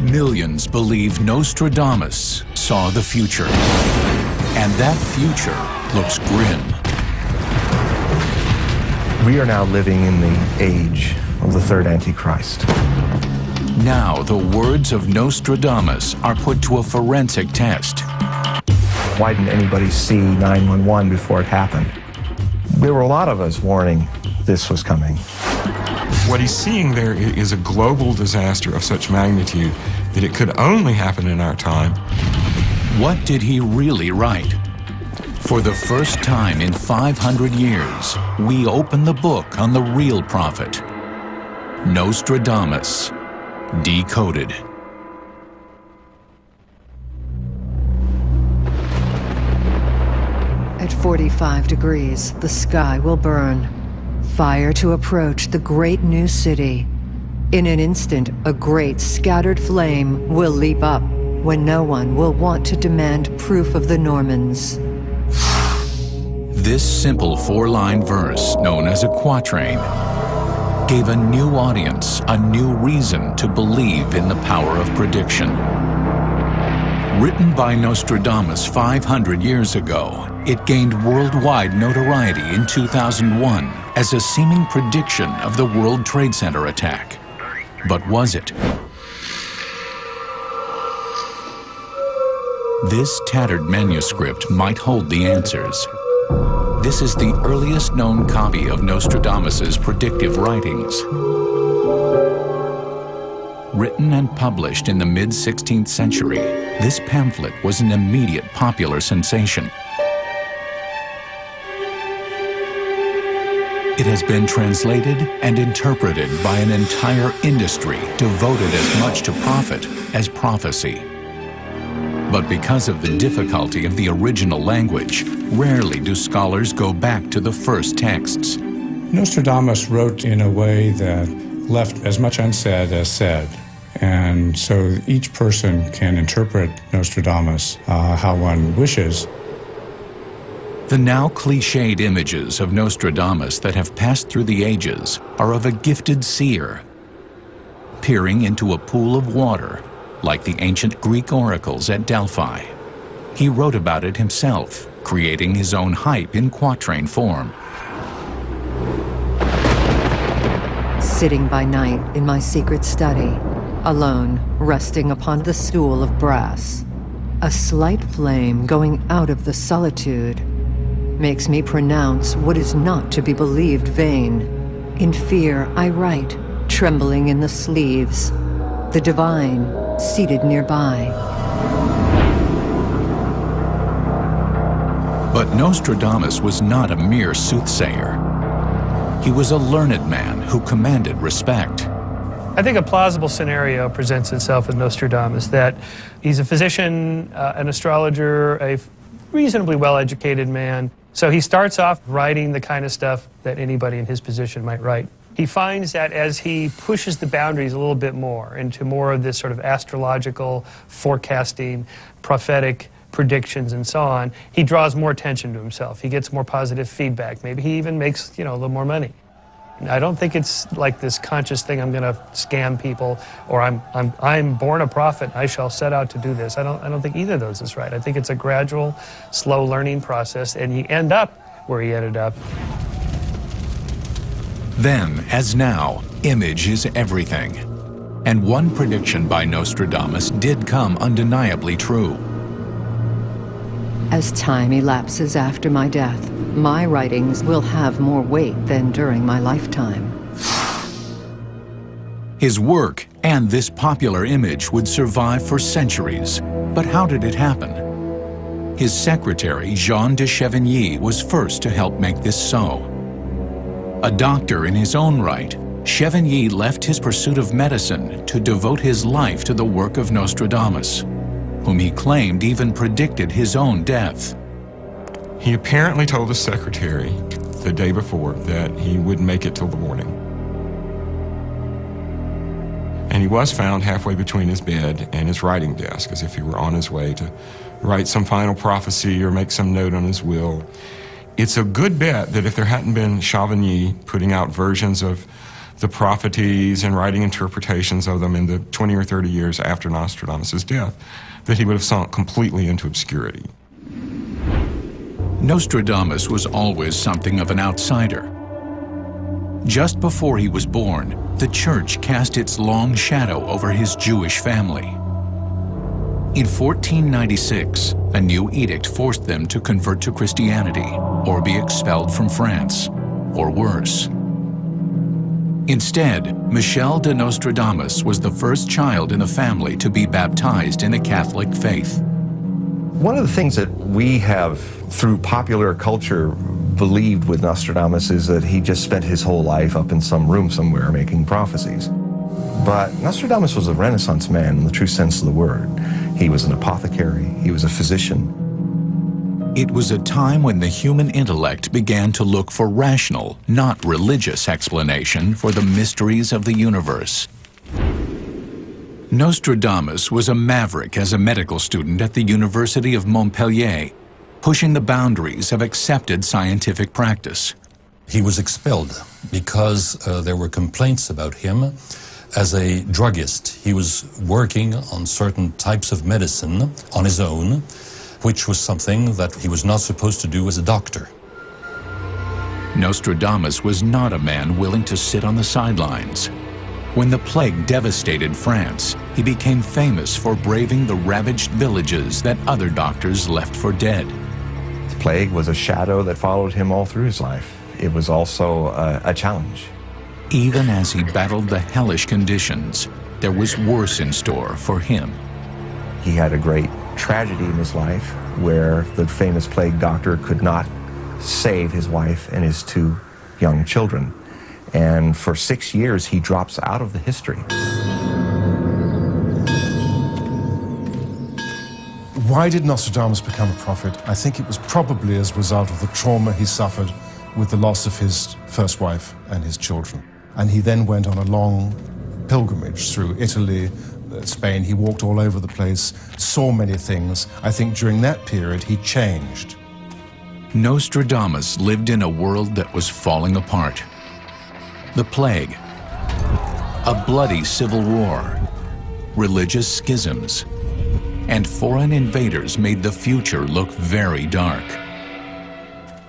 Millions believe Nostradamus saw the future. And that future looks grim. We are now living in the age of the third Antichrist. Now the words of Nostradamus are put to a forensic test. Why didn't anybody see 911 before it happened? There were a lot of us warning this was coming. What he's seeing there is a global disaster of such magnitude that it could only happen in our time. What did he really write? For the first time in 500 years, we open the book on the real prophet, Nostradamus, decoded. At 45 degrees, the sky will burn. Fire to approach the great new city. In an instant, a great scattered flame will leap up when no one will want to demand proof of the Normans. This simple four-line verse, known as a quatrain, gave a new audience a new reason to believe in the power of prediction. Written by Nostradamus 500 years ago, it gained worldwide notoriety in 2001 as a seeming prediction of the World Trade Center attack. But was it? This tattered manuscript might hold the answers. This is the earliest known copy of Nostradamus's predictive writings. Written and published in the mid-16th century, this pamphlet was an immediate popular sensation. It has been translated and interpreted by an entire industry devoted as much to profit as prophecy. But because of the difficulty of the original language, rarely do scholars go back to the first texts. Nostradamus wrote in a way that left as much unsaid as said. And so each person can interpret Nostradamus how one wishes. The now cliched images of Nostradamus that have passed through the ages are of a gifted seer, peering into a pool of water, like the ancient Greek oracles at Delphi. He wrote about it himself, creating his own hype in quatrain form. Sitting by night in my secret study, alone, resting upon the stool of brass, a slight flame going out of the solitude makes me pronounce what is not to be believed vain. In fear I write, trembling in the sleeves, the divine seated nearby. But Nostradamus was not a mere soothsayer. He was a learned man who commanded respect. I think a plausible scenario presents itself with Nostradamus, that he's a physician, an astrologer, a reasonably well-educated man. So he starts off writing the kind of stuff that anybody in his position might write. He finds that as he pushes the boundaries a little bit more into more of this sort of astrological forecasting, prophetic predictions and so on, he draws more attention to himself. He gets more positive feedback. Maybe he even makes, a little more money. I don't think it's like this conscious thing, I'm going to scam people, or I'm born a prophet, I shall set out to do this. I don't think either of those is right. I think it's a gradual, slow learning process, and you end up where he ended up. Then, as now, image is everything. And one prediction by Nostradamus did come undeniably true. As time elapses after my death, my writings will have more weight than during my lifetime. His work and this popular image would survive for centuries. But how did it happen? His secretary, Jean de Chevigny, was first to help make this so. A doctor in his own right, Chevigny left his pursuit of medicine to devote his life to the work of Nostradamus, whom he claimed even predicted his own death. He apparently told his secretary the day before that he wouldn't make it till the morning. And he was found halfway between his bed and his writing desk, as if he were on his way to write some final prophecy or make some note on his will. It's a good bet that if there hadn't been Chevigny putting out versions of the prophecies and writing interpretations of them in the 20 or 30 years after Nostradamus' death, that he would have sunk completely into obscurity. Nostradamus was always something of an outsider. Just before he was born, the church cast its long shadow over his Jewish family. In 1496, a new edict forced them to convert to Christianity or be expelled from France, or worse. Instead, Michel de Nostradamus was the first child in the family to be baptized in the Catholic faith. One of the things that we have, through popular culture, believed with Nostradamus is that he just spent his whole life up in some room somewhere making prophecies. But Nostradamus was a Renaissance man in the true sense of the word. He was an apothecary, he was a physician. It was a time when the human intellect began to look for rational, not religious explanation for the mysteries of the universe. Nostradamus was a maverick as a medical student at the University of Montpellier, pushing the boundaries of accepted scientific practice. He was expelled because there were complaints about him as a druggist. He was working on certain types of medicine on his own, which was something that he was not supposed to do as a doctor. Nostradamus was not a man willing to sit on the sidelines. When the plague devastated France, he became famous for braving the ravaged villages that other doctors left for dead. The plague was a shadow that followed him all through his life. It was also a challenge. Even as he battled the hellish conditions, there was worse in store for him. He had a great tragedy in his life where the famous plague doctor could not save his wife and his two young children. And for 6 years, he drops out of the history. Why did Nostradamus become a prophet? I think it was probably as a result of the trauma he suffered with the loss of his first wife and his children. And he then went on a long pilgrimage through Italy, Spain. He walked all over the place, saw many things. I think during that period, he changed. Nostradamus lived in a world that was falling apart. The plague, a bloody civil war, religious schisms, and foreign invaders made the future look very dark.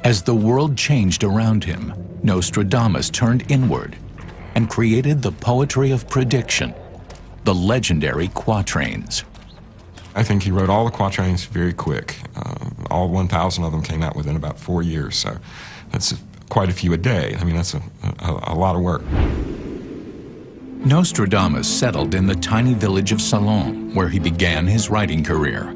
As the world changed around him, Nostradamus turned inward and created the poetry of prediction, the legendary quatrains. I think he wrote all the quatrains very quick. All 1,000 of them came out within about 4 years, so that's quite a few a day. I mean, that's a lot of work. Nostradamus settled in the tiny village of Salon, where he began his writing career.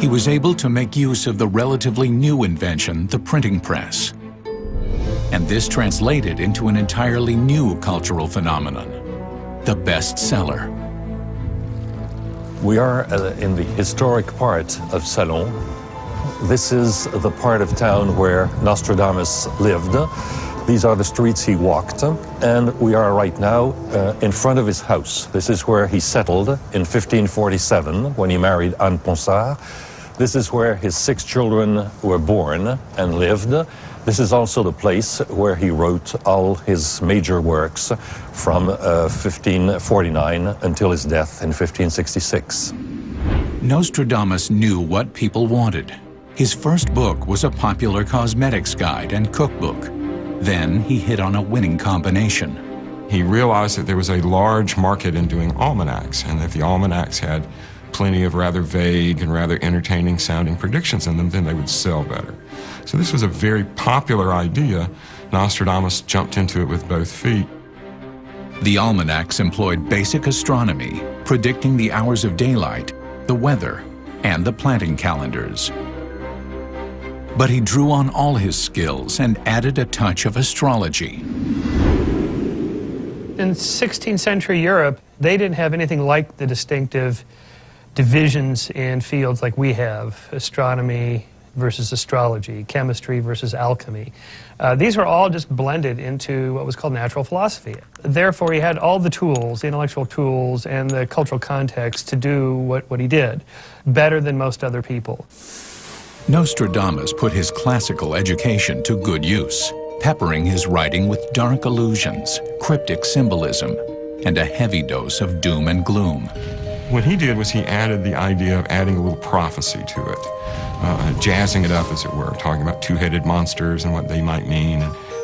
He was able to make use of the relatively new invention, the printing press. And this translated into an entirely new cultural phenomenon, the bestseller. We are in the historic part of Salon. This is the part of town where Nostradamus lived. These are the streets he walked, and we are right now in front of his house. This is where he settled in 1547 when he married Anne Ponsard. This is where his 6 children were born and lived. This is also the place where he wrote all his major works from 1549 until his death in 1566. Nostradamus knew what people wanted. His first book was a popular cosmetics guide and cookbook. Then he hit on a winning combination. He realized that there was a large market in doing almanacs, and that the almanacs had plenty of rather vague and rather entertaining sounding predictions in them, then they would sell better. So this was a very popular idea. Nostradamus jumped into it with both feet. The almanacs employed basic astronomy, predicting the hours of daylight, the weather, and the planting calendars. But he drew on all his skills and added a touch of astrology. In 16th century Europe, they didn't have anything like the distinctive divisions in fields like we have, astronomy versus astrology, chemistry versus alchemy. These were all just blended into what was called natural philosophy. Therefore, he had all the tools, the intellectual tools, and the cultural context to do what he did, better than most other people. Nostradamus put his classical education to good use, peppering his writing with dark allusions, cryptic symbolism, and a heavy dose of doom and gloom. What he did was he added the idea of adding a little prophecy to it, jazzing it up, as it were, talking about two-headed monsters and what they might mean.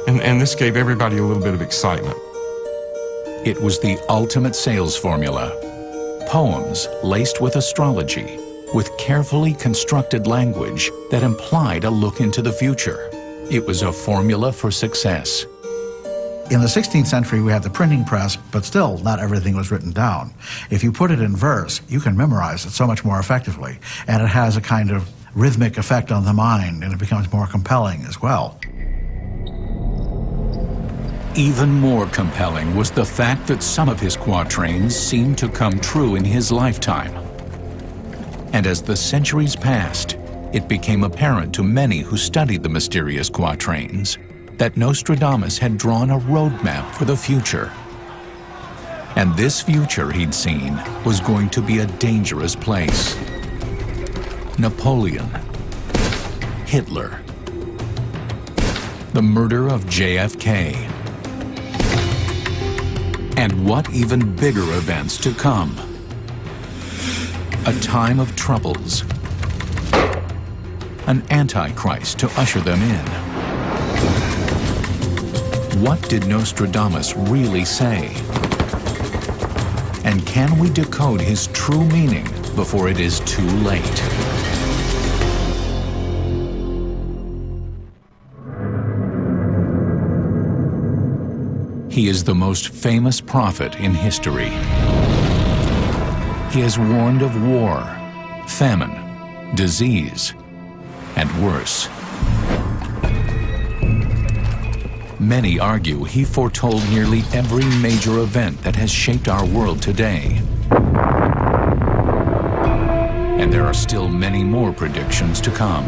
And this gave everybody a little bit of excitement. It was the ultimate sales formula. Poems laced with astrology, with carefully constructed language that implied a look into the future. It was a formula for success. In the 16th century, we had the printing press, but still not everything was written down. If you put it in verse, you can memorize it so much more effectively, and it has a kind of rhythmic effect on the mind, and it becomes more compelling as well. Even more compelling was the fact that some of his quatrains seemed to come true in his lifetime. And as the centuries passed, it became apparent to many who studied the mysterious quatrains that Nostradamus had drawn a roadmap for the future. And this future, he'd seen, was going to be a dangerous place. Napoleon, Hitler, the murder of JFK, and what even bigger events to come. A time of troubles, an antichrist to usher them in. What did Nostradamus really say? And can we decode his true meaning before it is too late? He is the most famous prophet in history. He has warned of war, famine, disease, and worse. Many argue he foretold nearly every major event that has shaped our world today. And there are still many more predictions to come.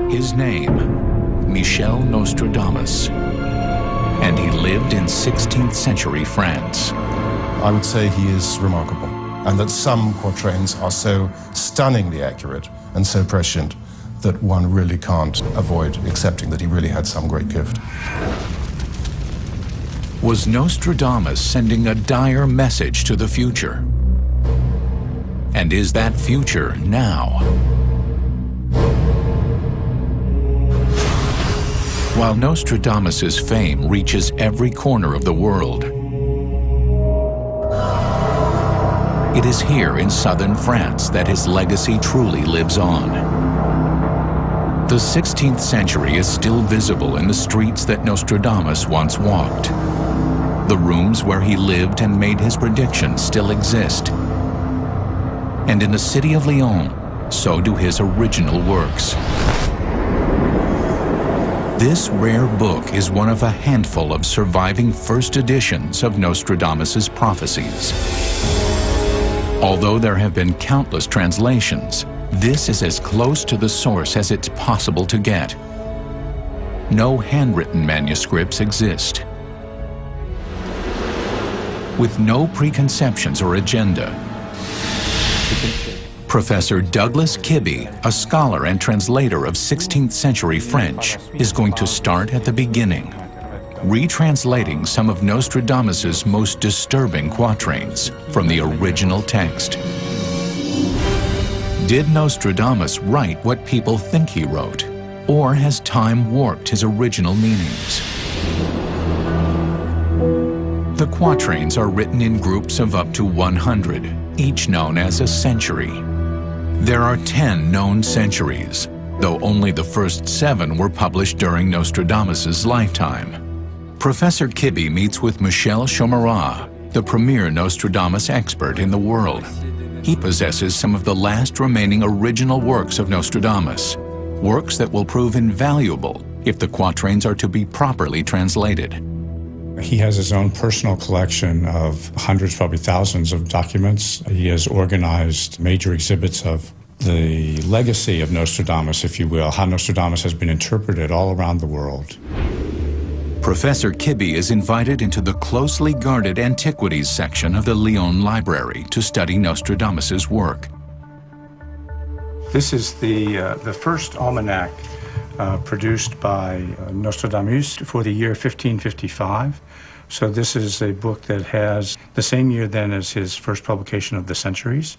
His name, Michel Nostradamus, and he lived in 16th century France. I would say he is remarkable, and that some quatrains are so stunningly accurate and so prescient that one really can't avoid accepting that he really had some great gift. Was Nostradamus sending a dire message to the future? And is that future now? While Nostradamus's fame reaches every corner of the world, it is here in southern France that his legacy truly lives on. The 16th century is still visible in the streets that Nostradamus once walked. The rooms where he lived and made his predictions still exist. And in the city of Lyon, so do his original works. This rare book is one of a handful of surviving first editions of Nostradamus's prophecies. Although there have been countless translations, this is as close to the source as it's possible to get. No handwritten manuscripts exist. With no preconceptions or agenda, Professor Douglas Kibbe, a scholar and translator of 16th century French, is going to start at the beginning, retranslating some of Nostradamus's most disturbing quatrains from the original text. Did Nostradamus write what people think he wrote, or has time warped his original meanings? The quatrains are written in groups of up to 100, each known as a century. There are 10 known centuries, though only the first 7 were published during Nostradamus's lifetime. Professor Kibbe meets with Michel Chomerat, the premier Nostradamus expert in the world. He possesses some of the last remaining original works of Nostradamus, works that will prove invaluable if the quatrains are to be properly translated. He has his own personal collection of hundreds, probably thousands of documents. He has organized major exhibits of the legacy of Nostradamus, if you will, how Nostradamus has been interpreted all around the world. Professor Kibbe is invited into the closely guarded antiquities section of the Lyon Library to study Nostradamus's work. This is the first almanac produced by Nostradamus for the year 1555. So this is a book that has the same year then as his first publication of the centuries.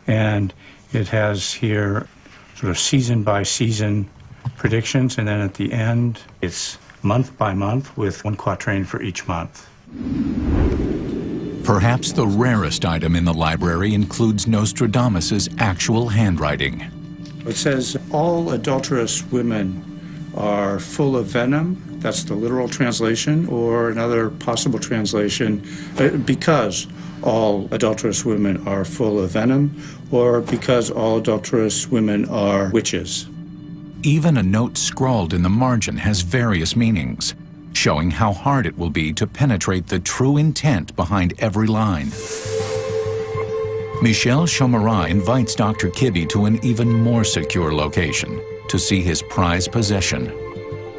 And it has here sort of season by season predictions, and then at the end it's month by month with one quatrain for each month. Perhaps the rarest item in the library includes Nostradamus's actual handwriting. It says, all adulterous women are full of venom. That's the literal translation, or another possible translation, because all adulterous women are full of venom, or because all adulterous women are witches. Even a note scrawled in the margin has various meanings, showing how hard it will be to penetrate the true intent behind every line. Michel Chomerat invites Dr. Kibbe to an even more secure location to see his prized possession,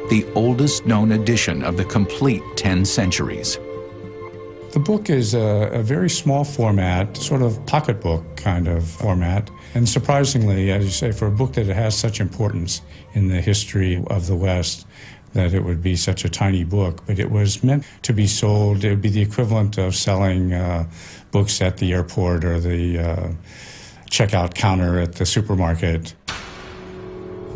the oldest known edition of the complete 10 centuries. The book is a very small format, sort of pocketbook kind of format. And surprisingly, as you say, for a book that has such importance in the history of the West, that it would be such a tiny book. But it was meant to be sold. It would be the equivalent of selling books at the airport or the checkout counter at the supermarket.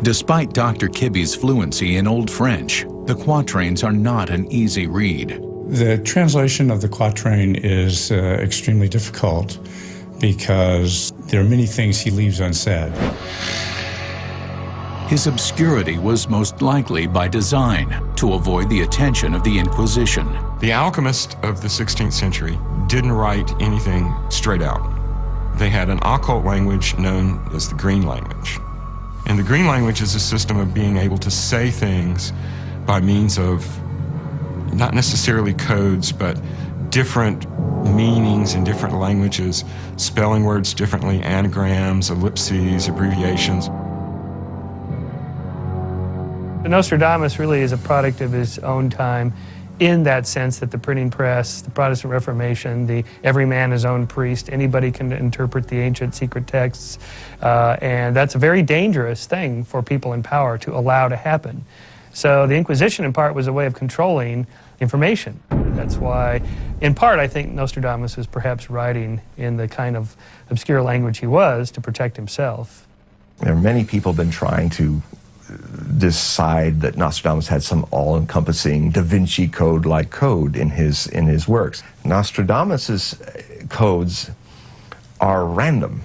Despite Dr. Kibbe's fluency in Old French, the quatrains are not an easy read. The translation of the quatrain is extremely difficult because there are many things he leaves unsaid. His obscurity was most likely by design, to avoid the attention of the Inquisition. The alchemists of the 16th century didn't write anything straight out. They had an occult language known as the green language. And the green language is a system of being able to say things by means of not necessarily codes, but different meanings in different languages, spelling words differently, anagrams, ellipses, abbreviations. Nostradamus really is a product of his own time in that sense that the printing press, the Protestant Reformation, the every man his own priest, anybody can interpret the ancient secret texts, and that's a very dangerous thing for people in power to allow to happen. So the Inquisition in part was a way of controlling information. That's why, in part, I think Nostradamus was perhaps writing in the kind of obscure language he was to protect himself. There are many people have been trying to decide that Nostradamus had some all-encompassing Da Vinci Code-like code in his works. Nostradamus's codes are random,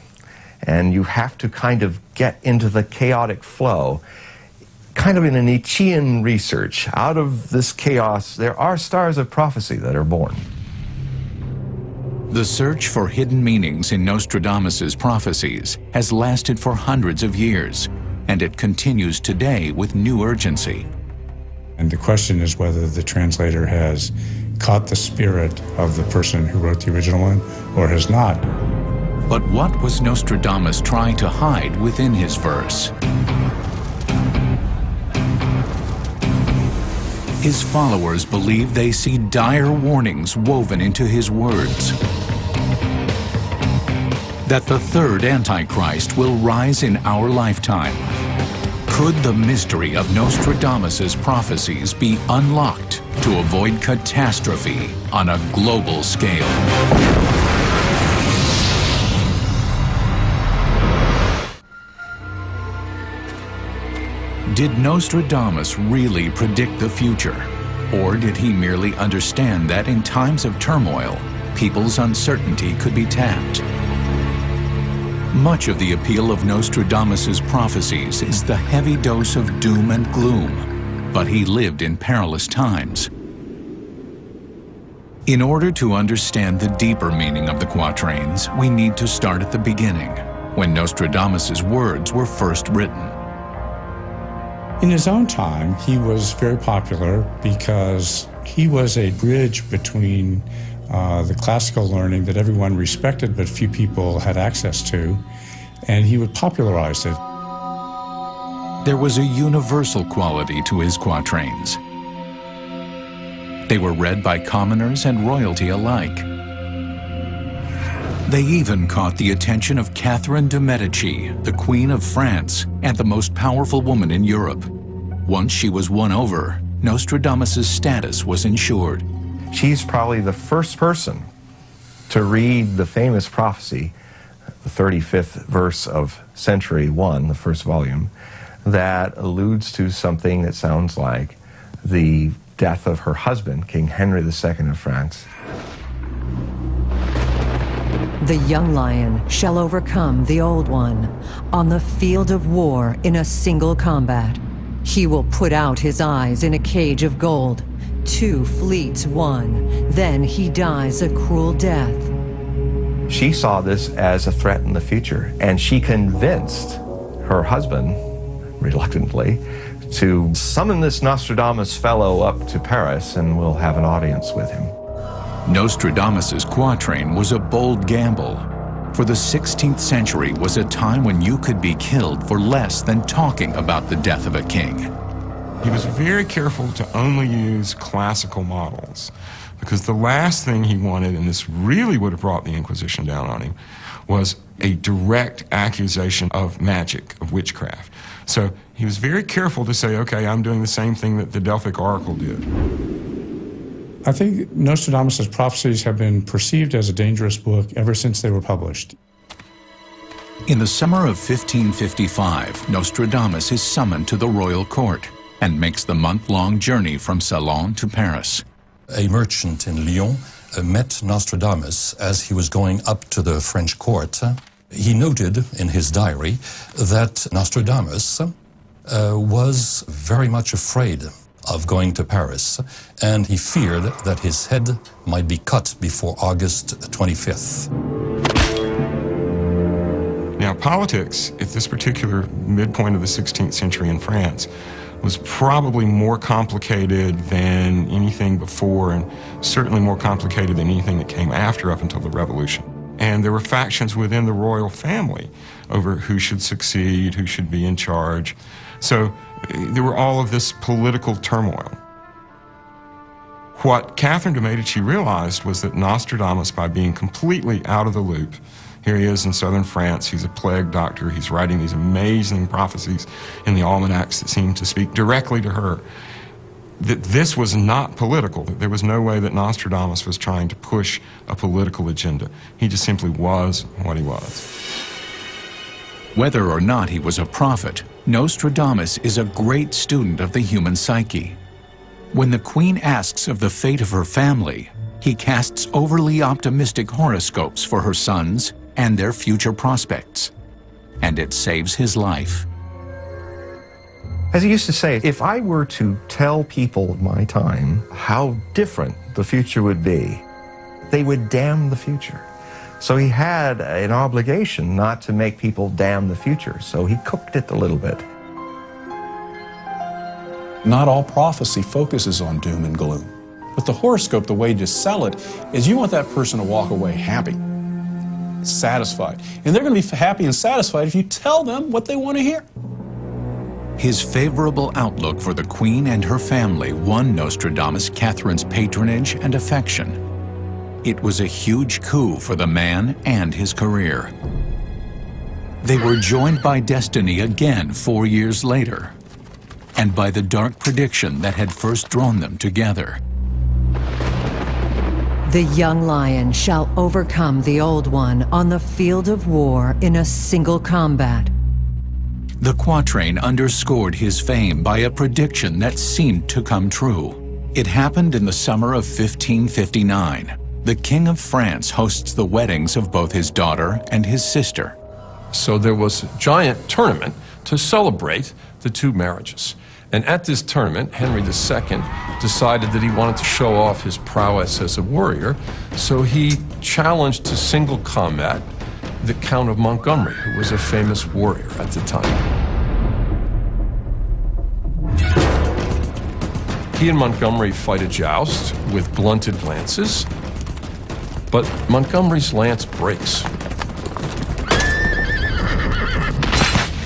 and you have to kind of get into the chaotic flow. Kind of in a Nietzschean research, out of this chaos, there are stars of prophecy that are born. The search for hidden meanings in Nostradamus's prophecies has lasted for hundreds of years, and it continues today with new urgency. And the question is whether the translator has caught the spirit of the person who wrote the original one or has not. But what was Nostradamus trying to hide within his verse? His followers believe they see dire warnings woven into his words. That the third Antichrist will rise in our lifetime. Could the mystery of Nostradamus's prophecies be unlocked to avoid catastrophe on a global scale? Did Nostradamus really predict the future? Or did he merely understand that in times of turmoil, people's uncertainty could be tapped? Much of the appeal of Nostradamus's prophecies is the heavy dose of doom and gloom, but he lived in perilous times. In order to understand the deeper meaning of the quatrains, we need to start at the beginning, when Nostradamus's words were first written. In his own time, he was very popular because he was a bridge between the classical learning that everyone respected but few people had access to, and he would popularize it. There was a universal quality to his quatrains. They were read by commoners and royalty alike. They even caught the attention of Catherine de' Medici, the Queen of France and the most powerful woman in Europe. Once she was won over, Nostradamus' status was ensured. She's probably the first person to read the famous prophecy, the 35th verse of Century 1, the first volume, that alludes to something that sounds like the death of her husband, King Henry II of France. The young lion shall overcome the old one on the field of war in a single combat. He will put out his eyes in a cage of gold. 2 fleets won, then he dies a cruel death. She saw this as a threat in the future, and she convinced her husband, reluctantly, to summon this Nostradamus fellow up to Paris and we'll have an audience with him. Nostradamus' quatrain was a bold gamble, for the 16th century was a time when you could be killed for less than talking about the death of a king. He was very careful to only use classical models, because the last thing he wanted, and this really would have brought the Inquisition down on him, was a direct accusation of magic, of witchcraft. So he was very careful to say, okay, I'm doing the same thing that the Delphic Oracle did. I think Nostradamus' prophecies have been perceived as a dangerous book ever since they were published. In the summer of 1555, Nostradamus is summoned to the royal court and makes the month-long journey from Salon to Paris. A merchant in Lyon met Nostradamus as he was going up to the French court. He noted in his diary that Nostradamus was very much afraid of going to Paris, and he feared that his head might be cut before August 25th. Now, politics at this particular midpoint of the 16th century in France was probably more complicated than anything before, and certainly more complicated than anything that came after up until the Revolution. And there were factions within the royal family over who should succeed, who should be in charge. So there were all of this political turmoil. What Catherine de' Medici realized was that Nostradamus, by being completely out of the loop, here he is in southern France, he's a plague doctor, he's writing these amazing prophecies in the almanacs that seem to speak directly to her, that this was not political, that there was no way that Nostradamus was trying to push a political agenda. He just simply was what he was. Whether or not he was a prophet, Nostradamus is a great student of the human psyche. When the queen asks of the fate of her family, he casts overly optimistic horoscopes for her sons and their future prospects, and it saves his life. As he used to say, if I were to tell people of my time how different the future would be, they would damn the future. So he had an obligation not to make people damn the future, so he cooked it a little bit. Not all prophecy focuses on doom and gloom. But the horoscope, the way to sell it, is you want that person to walk away happy, satisfied. And they're going to be happy and satisfied if you tell them what they want to hear. His favorable outlook for the queen and her family won Nostradamus Catherine's patronage and affection. It was a huge coup for the man and his career. They were joined by destiny again 4 years later, and by the dark prediction that had first drawn them together. The young lion shall overcome the old one on the field of war in a single combat. The quatrain underscored his fame by a prediction that seemed to come true. It happened in the summer of 1559. The King of France hosts the weddings of both his daughter and his sister. So there was a giant tournament to celebrate the two marriages. And at this tournament, Henry II decided that he wanted to show off his prowess as a warrior, so he challenged to single combat the Count of Montgomery, who was a famous warrior at the time. He and Montgomery fight a joust with blunted lances, but Montgomery's lance breaks.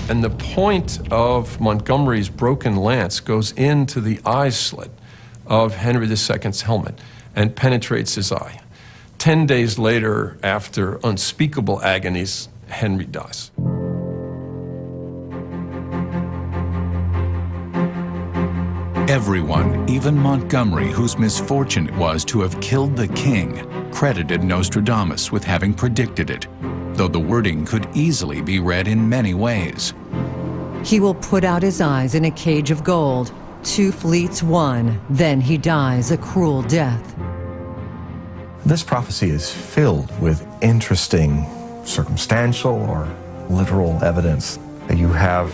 And the point of Montgomery's broken lance goes into the eye slit of Henry II's helmet and penetrates his eye. 10 days later, after unspeakable agonies, Henry dies. Everyone, even Montgomery, whose misfortune it was to have killed the king, credited Nostradamus with having predicted it, though the wording could easily be read in many ways. He will put out his eyes in a cage of gold. 2 fleets won, then he dies a cruel death. This prophecy is filled with interesting circumstantial or literal evidence. You have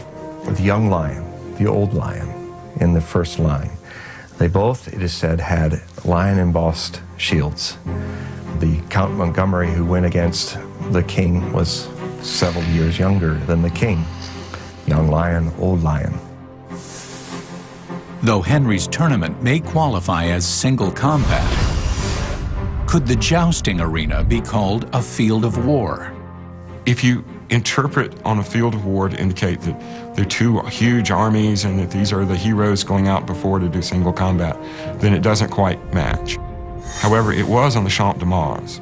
the young lion, the old lion, in the first line. They both, it is said, had lion-embossed shields. The Count Montgomery who went against the king was several years younger than the king. Young lion, old lion. Though Henry's tournament may qualify as single combat, could the jousting arena be called a field of war? If you interpret on a field of war to indicate that there are 2 huge armies and that these are the heroes going out before to do single combat, then it doesn't quite match. However, it was on the Champ de Mars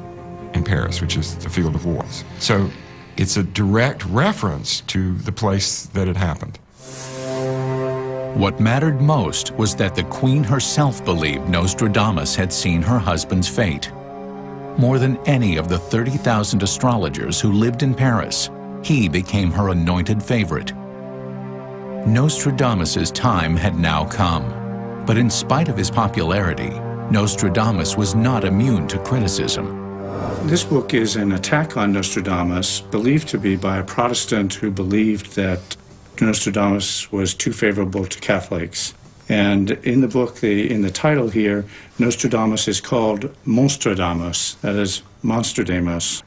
in Paris, which is the field of wars. So it's a direct reference to the place that it happened. What mattered most was that the Queen herself believed Nostradamus had seen her husband's fate. More than any of the 30,000 astrologers who lived in Paris, he became her anointed favorite. Nostradamus's time had now come, but in spite of his popularity, Nostradamus was not immune to criticism. This book is an attack on Nostradamus, believed to be by a Protestant who believed that Nostradamus was too favorable to Catholics. And in the book, in the title here, Nostradamus is called Monstradamus, that is, Monstradamus.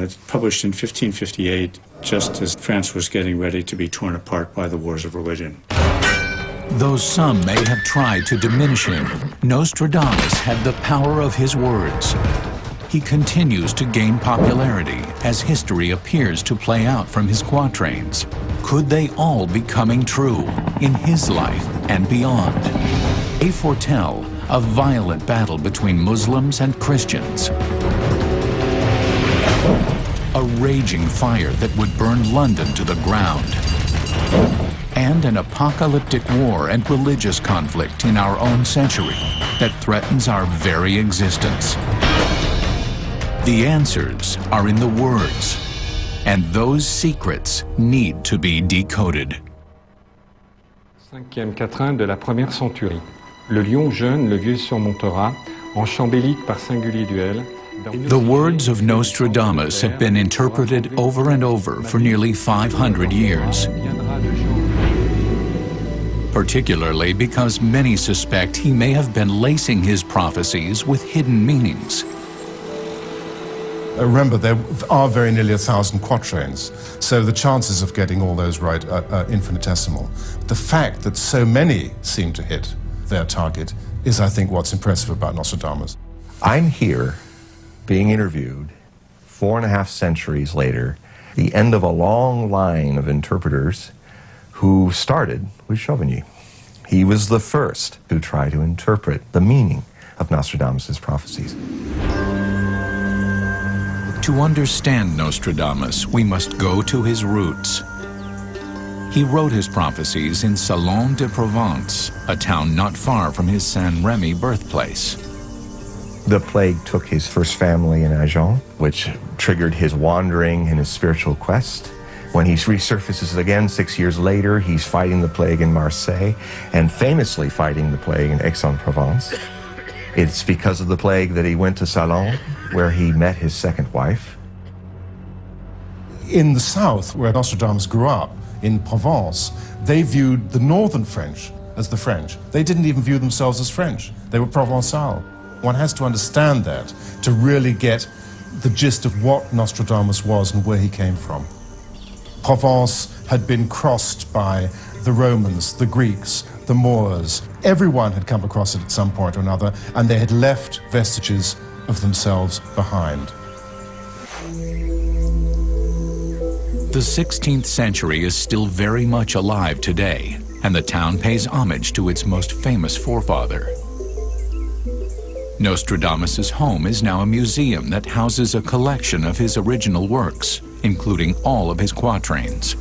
It's published in 1558, just as France was getting ready to be torn apart by the wars of religion. Though some may have tried to diminish him, Nostradamus had the power of his words. He continues to gain popularity as history appears to play out from his quatrains. Could they all be coming true in his life and beyond? They foretell a violent battle between Muslims and Christians. A raging fire that would burn London to the ground. And an apocalyptic war and religious conflict in our own century that threatens our very existence. The answers are in the words, and those secrets need to be decoded. 5e quatrain de la première centurie. Le lion jeune, le vieux surmontera, en chant bélique par singulier duel. The words of Nostradamus have been interpreted over and over for nearly 500 years. Particularly because many suspect he may have been lacing his prophecies with hidden meanings. Remember, there are very nearly 1,000 quatrains, so the chances of getting all those right are infinitesimal. The fact that so many seem to hit their target is, I think, what's impressive about Nostradamus. I'm here being interviewed 4.5 centuries later, the end of a long line of interpreters who started with Chauvigny. He was the first to try to interpret the meaning of Nostradamus' prophecies. To understand Nostradamus, we must go to his roots. He wrote his prophecies in Salon de Provence, a town not far from his Saint-Remy birthplace. The plague took his first family in Agen, which triggered his wandering and his spiritual quest. When he resurfaces again 6 years later, he's fighting the plague in Marseille and famously fighting the plague in Aix-en-Provence. It's because of the plague that he went to Salon, where he met his second wife. In the south, where Nostradamus grew up, in Provence, they viewed the northern French as the French. They didn't even view themselves as French. They were Provençal. One has to understand that to really get the gist of what Nostradamus was and where he came from. Provence had been crossed by the Romans, the Greeks, the Moors. Everyone had come across it at some point or another, and they had left vestiges of themselves behind. The 16th century is still very much alive today, and the town pays homage to its most famous forefather. Nostradamus' home is now a museum that houses a collection of his original works, including all of his quatrains.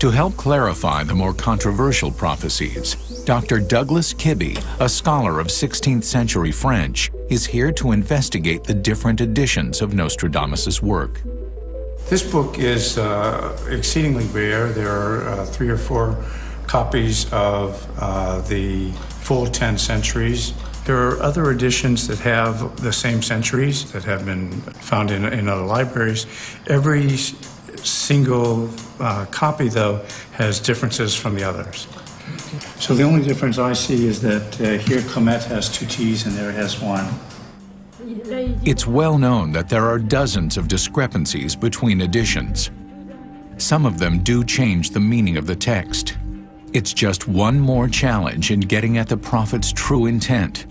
To help clarify the more controversial prophecies, Dr. Douglas Kibbe, a scholar of 16th century French, is here to investigate the different editions of Nostradamus' work. This book is exceedingly rare. There are 3 or 4 copies of the full 10 centuries. There are other editions that have the same centuries that have been found in other libraries. Every single copy, though, has differences from the others. So the only difference I see is that here Clement has 2 T's and there it has 1. It's well known that there are dozens of discrepancies between editions. Some of them do change the meaning of the text. It's just one more challenge in getting at the prophet's true intent,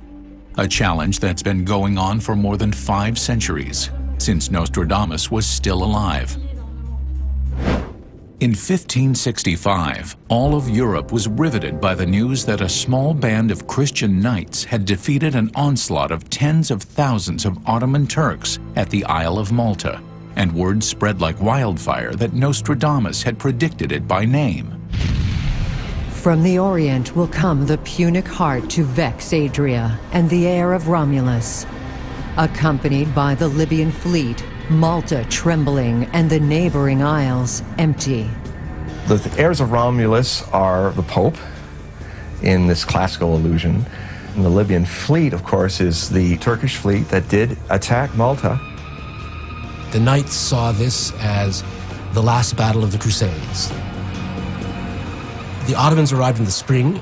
a challenge that's been going on for more than 5 centuries, since Nostradamus was still alive. In 1565, all of Europe was riveted by the news that a small band of Christian knights had defeated an onslaught of tens of thousands of Ottoman Turks at the Isle of Malta, and word spread like wildfire that Nostradamus had predicted it by name. From the Orient will come the Punic heart to vex Adria and the heir of Romulus. Accompanied by the Libyan fleet, Malta trembling and the neighboring isles empty. The heirs of Romulus are the Pope in this classical allusion. And the Libyan fleet, of course, is the Turkish fleet that did attack Malta. The Knights saw this as the last battle of the Crusades. The Ottomans arrived in the spring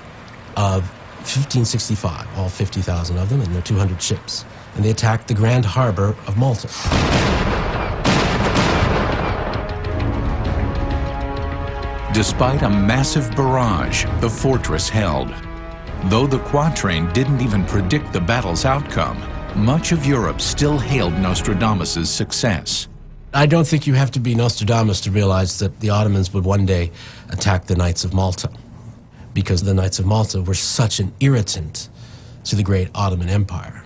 of 1565, all 50,000 of them and their 200 ships, and they attacked the Grand Harbor of Malta. Despite a massive barrage, the fortress held. Though the quatrain didn't even predict the battle's outcome, much of Europe still hailed Nostradamus' success. I don't think you have to be Nostradamus to realize that the Ottomans would one day attack the Knights of Malta, because the Knights of Malta were such an irritant to the great Ottoman Empire.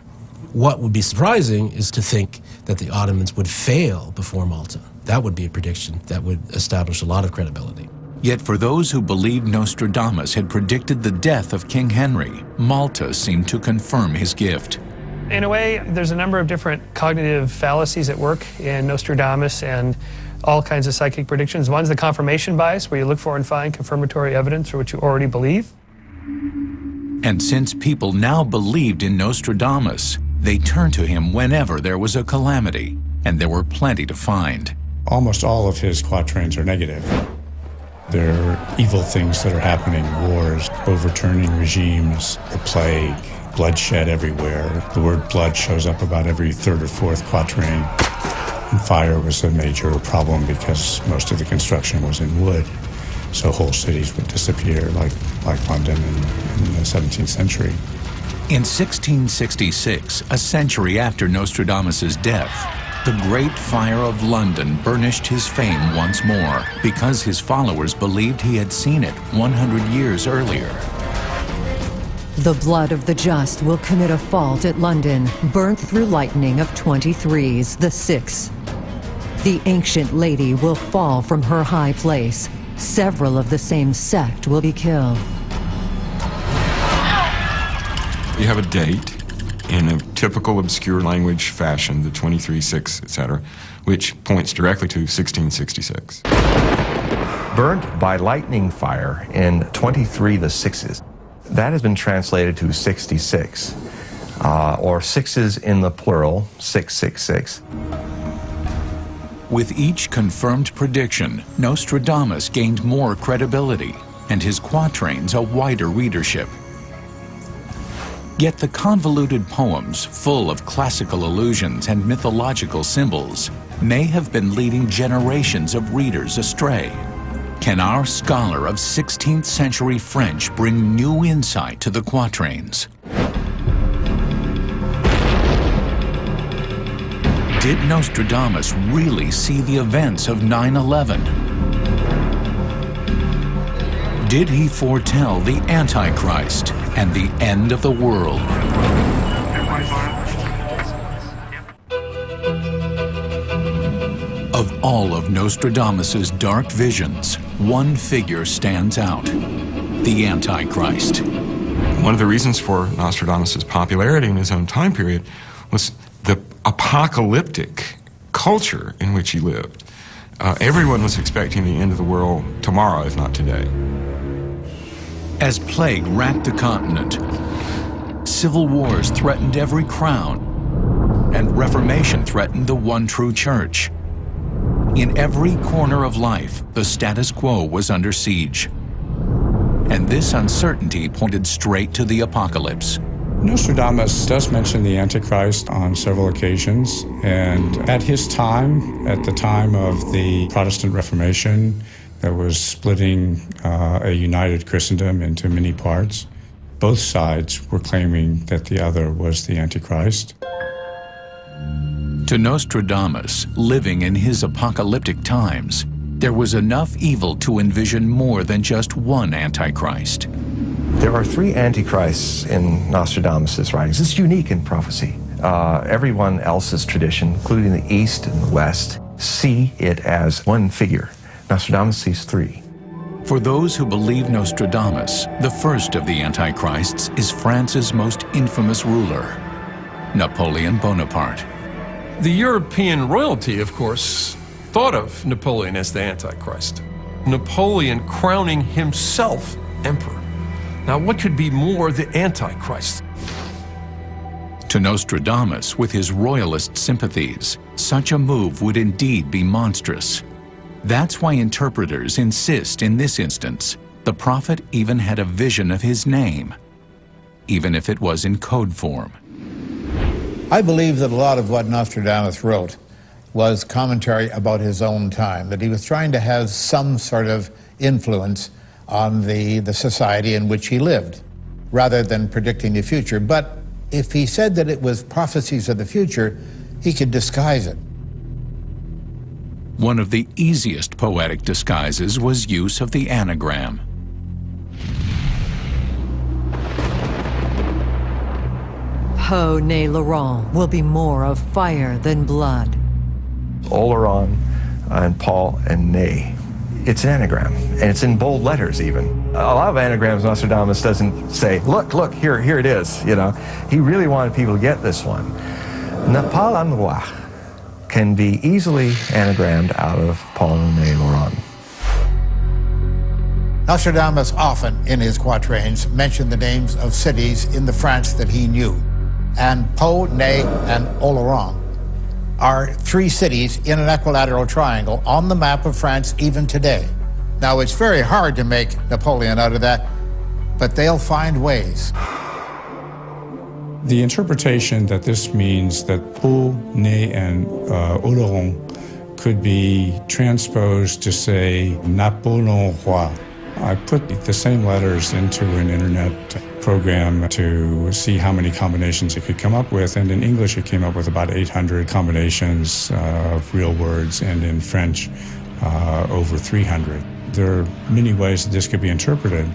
What would be surprising is to think that the Ottomans would fail before Malta. That would be a prediction that would establish a lot of credibility. Yet for those who believed Nostradamus had predicted the death of King Henry, Malta seemed to confirm his gift. In a way, there's a number of different cognitive fallacies at work in Nostradamus and all kinds of psychic predictions. One's the confirmation bias, where you look for and find confirmatory evidence for what you already believe. And since people now believed in Nostradamus, they turned to him whenever there was a calamity, and there were plenty to find. Almost all of his quatrains are negative. They're evil things that are happening, wars, overturning regimes, the plague, bloodshed everywhere. The word blood shows up about every 3rd or 4th quatrain. And fire was a major problem because most of the construction was in wood. So whole cities would disappear like London in the 17th century. In 1666, a century after Nostradamus' death, the Great Fire of London burnished his fame once more because his followers believed he had seen it 100 years earlier. The blood of the just will commit a fault at London, burnt through lightning of 23s, the 6th. The ancient lady will fall from her high place. Several of the same sect will be killed. You have a date in a typical obscure language fashion, the 23/6, etc., which points directly to 1666. Burnt by lightning fire in 23 the 6s. That has been translated to 66, or 6s in the plural, 666. With each confirmed prediction, Nostradamus gained more credibility, and his quatrains a wider readership. Yet the convoluted poems, full of classical allusions and mythological symbols, may have been leading generations of readers astray. Can our scholar of 16th century French bring new insight to the quatrains? Did Nostradamus really see the events of 9/11? Did he foretell the Antichrist and the end of the world? all of Nostradamus's dark visions, one figure stands out: the Antichrist. One of the reasons for Nostradamus' popularity in his own time period was the apocalyptic culture in which he lived. Everyone was expecting the end of the world tomorrow, if not today. As plague racked the continent, civil wars threatened every crown, and Reformation threatened the one true church. In every corner of life, the status quo was under siege. And this uncertainty pointed straight to the apocalypse. Nostradamus does mention the Antichrist on several occasions, and at his time, at the time of the Protestant Reformation, that was splitting a united Christendom into many parts, both sides were claiming that the other was the Antichrist. To Nostradamus, living in his apocalyptic times, there was enough evil to envision more than just one Antichrist. There are three antichrists in Nostradamus' writings. It's unique in prophecy. Everyone else's tradition, including the East and the West, see it as one figure. Nostradamus sees three. For those who believe Nostradamus, the first of the Antichrists is France's most infamous ruler, Napoleon Bonaparte. The European royalty, of course, thought of Napoleon as the Antichrist. Napoleon crowning himself emperor. Now, what could be more the Antichrist? To Nostradamus, with his royalist sympathies, such a move would indeed be monstrous. That's why interpreters insist in this instance, the prophet even had a vision of his name, even if it was in code form. I believe that a lot of what Nostradamus wrote was commentary about his own time, that he was trying to have some sort of influence on the society in which he lived, rather than predicting the future. But if he said that it was prophecies of the future, he could disguise it. One of the easiest poetic disguises was use of the anagram. Poe ne Laurent will be more of fire than blood. Oleron and Paul and Ney. It's an anagram, and it's in bold letters even. A lot of anagrams, Nostradamus doesn't say, look, here it is, you know. He really wanted people to get this one. Ne pas la noir can be easily anagrammed out of Paul and Ney Laurent. Nostradamus often, in his quatrains, mentioned the names of cities in the France that he knew. And Pau, Ney, and Oloron are three cities in an equilateral triangle on the map of France even today. Now, it's very hard to make Napoleon out of that, but they'll find ways. The interpretation that this means that Pau, Ney, and Oloron could be transposed to say Napoleon Roi. I put the same letters into an internet program to see how many combinations it could come up with, and in English it came up with about 800 combinations of real words, and in French over 300. There are many ways that this could be interpreted.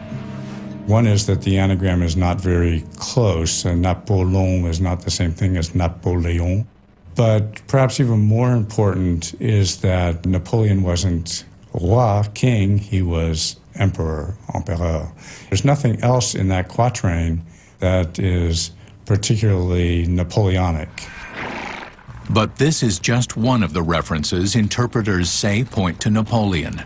One is that the anagram is not very close, and Napoleon is not the same thing as Napoleon. But perhaps even more important is that Napoleon wasn't roi, king, he was emperor, empereur. There's nothing else in that quatrain that is particularly Napoleonic. But this is just one of the references interpreters say point to Napoleon.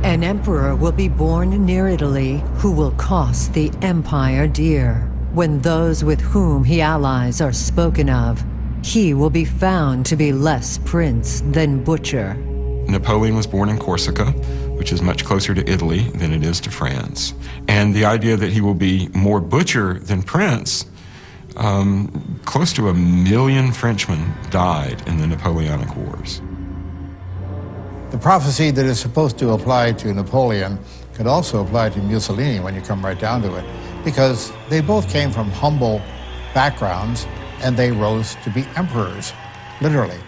An emperor will be born near Italy who will cost the empire dear. When those with whom he allies are spoken of, he will be found to be less prince than butcher. Napoleon was born in Corsica, which is much closer to Italy than it is to France. And the idea that he will be more butcher than prince, close to 1 million Frenchmen died in the Napoleonic Wars. The prophecy that is supposed to apply to Napoleon could also apply to Mussolini when you come right down to it, because they both came from humble backgrounds and they rose to be emperors, literally.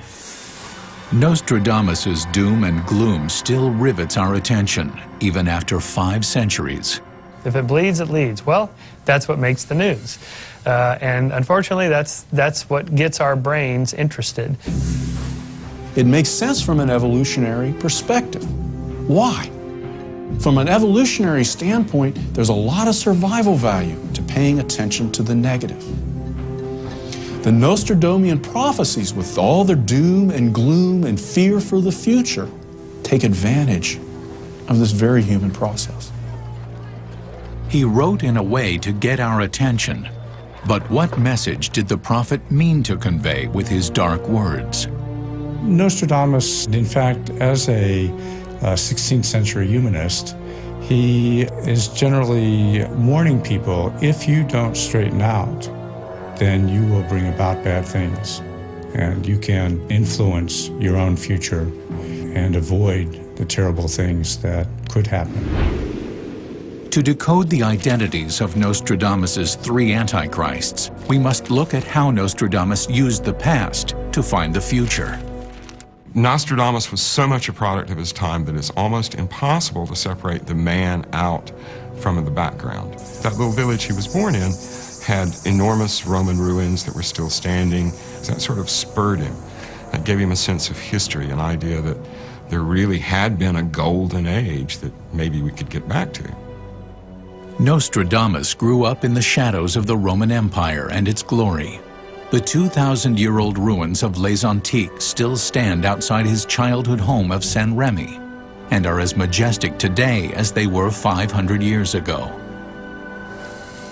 Nostradamus's doom and gloom still rivets our attention, even after 5 centuries. If it bleeds, it leads. Well, that's what makes the news. And unfortunately, that's what gets our brains interested. It makes sense from an evolutionary perspective. Why? From an evolutionary standpoint, there's a lot of survival value to paying attention to the negative. The Nostradamian prophecies, with all their doom and gloom and fear for the future, take advantage of this very human process. He wrote in a way to get our attention. But what message did the prophet mean to convey with his dark words? Nostradamus, in fact, as a 16th century humanist, he is generally warning people, if you don't straighten out, then you will bring about bad things. And you can influence your own future and avoid the terrible things that could happen. To decode the identities of Nostradamus's three antichrists, we must look at how Nostradamus used the past to find the future. Nostradamus was so much a product of his time that it's almost impossible to separate the man out from the background. That little village he was born in had enormous Roman ruins that were still standing. That sort of spurred him. That gave him a sense of history, an idea that there really had been a golden age that maybe we could get back to. Nostradamus grew up in the shadows of the Roman Empire and its glory. The 2,000-year-old ruins of Les Antiques still stand outside his childhood home of Saint-Remy and are as majestic today as they were 500 years ago.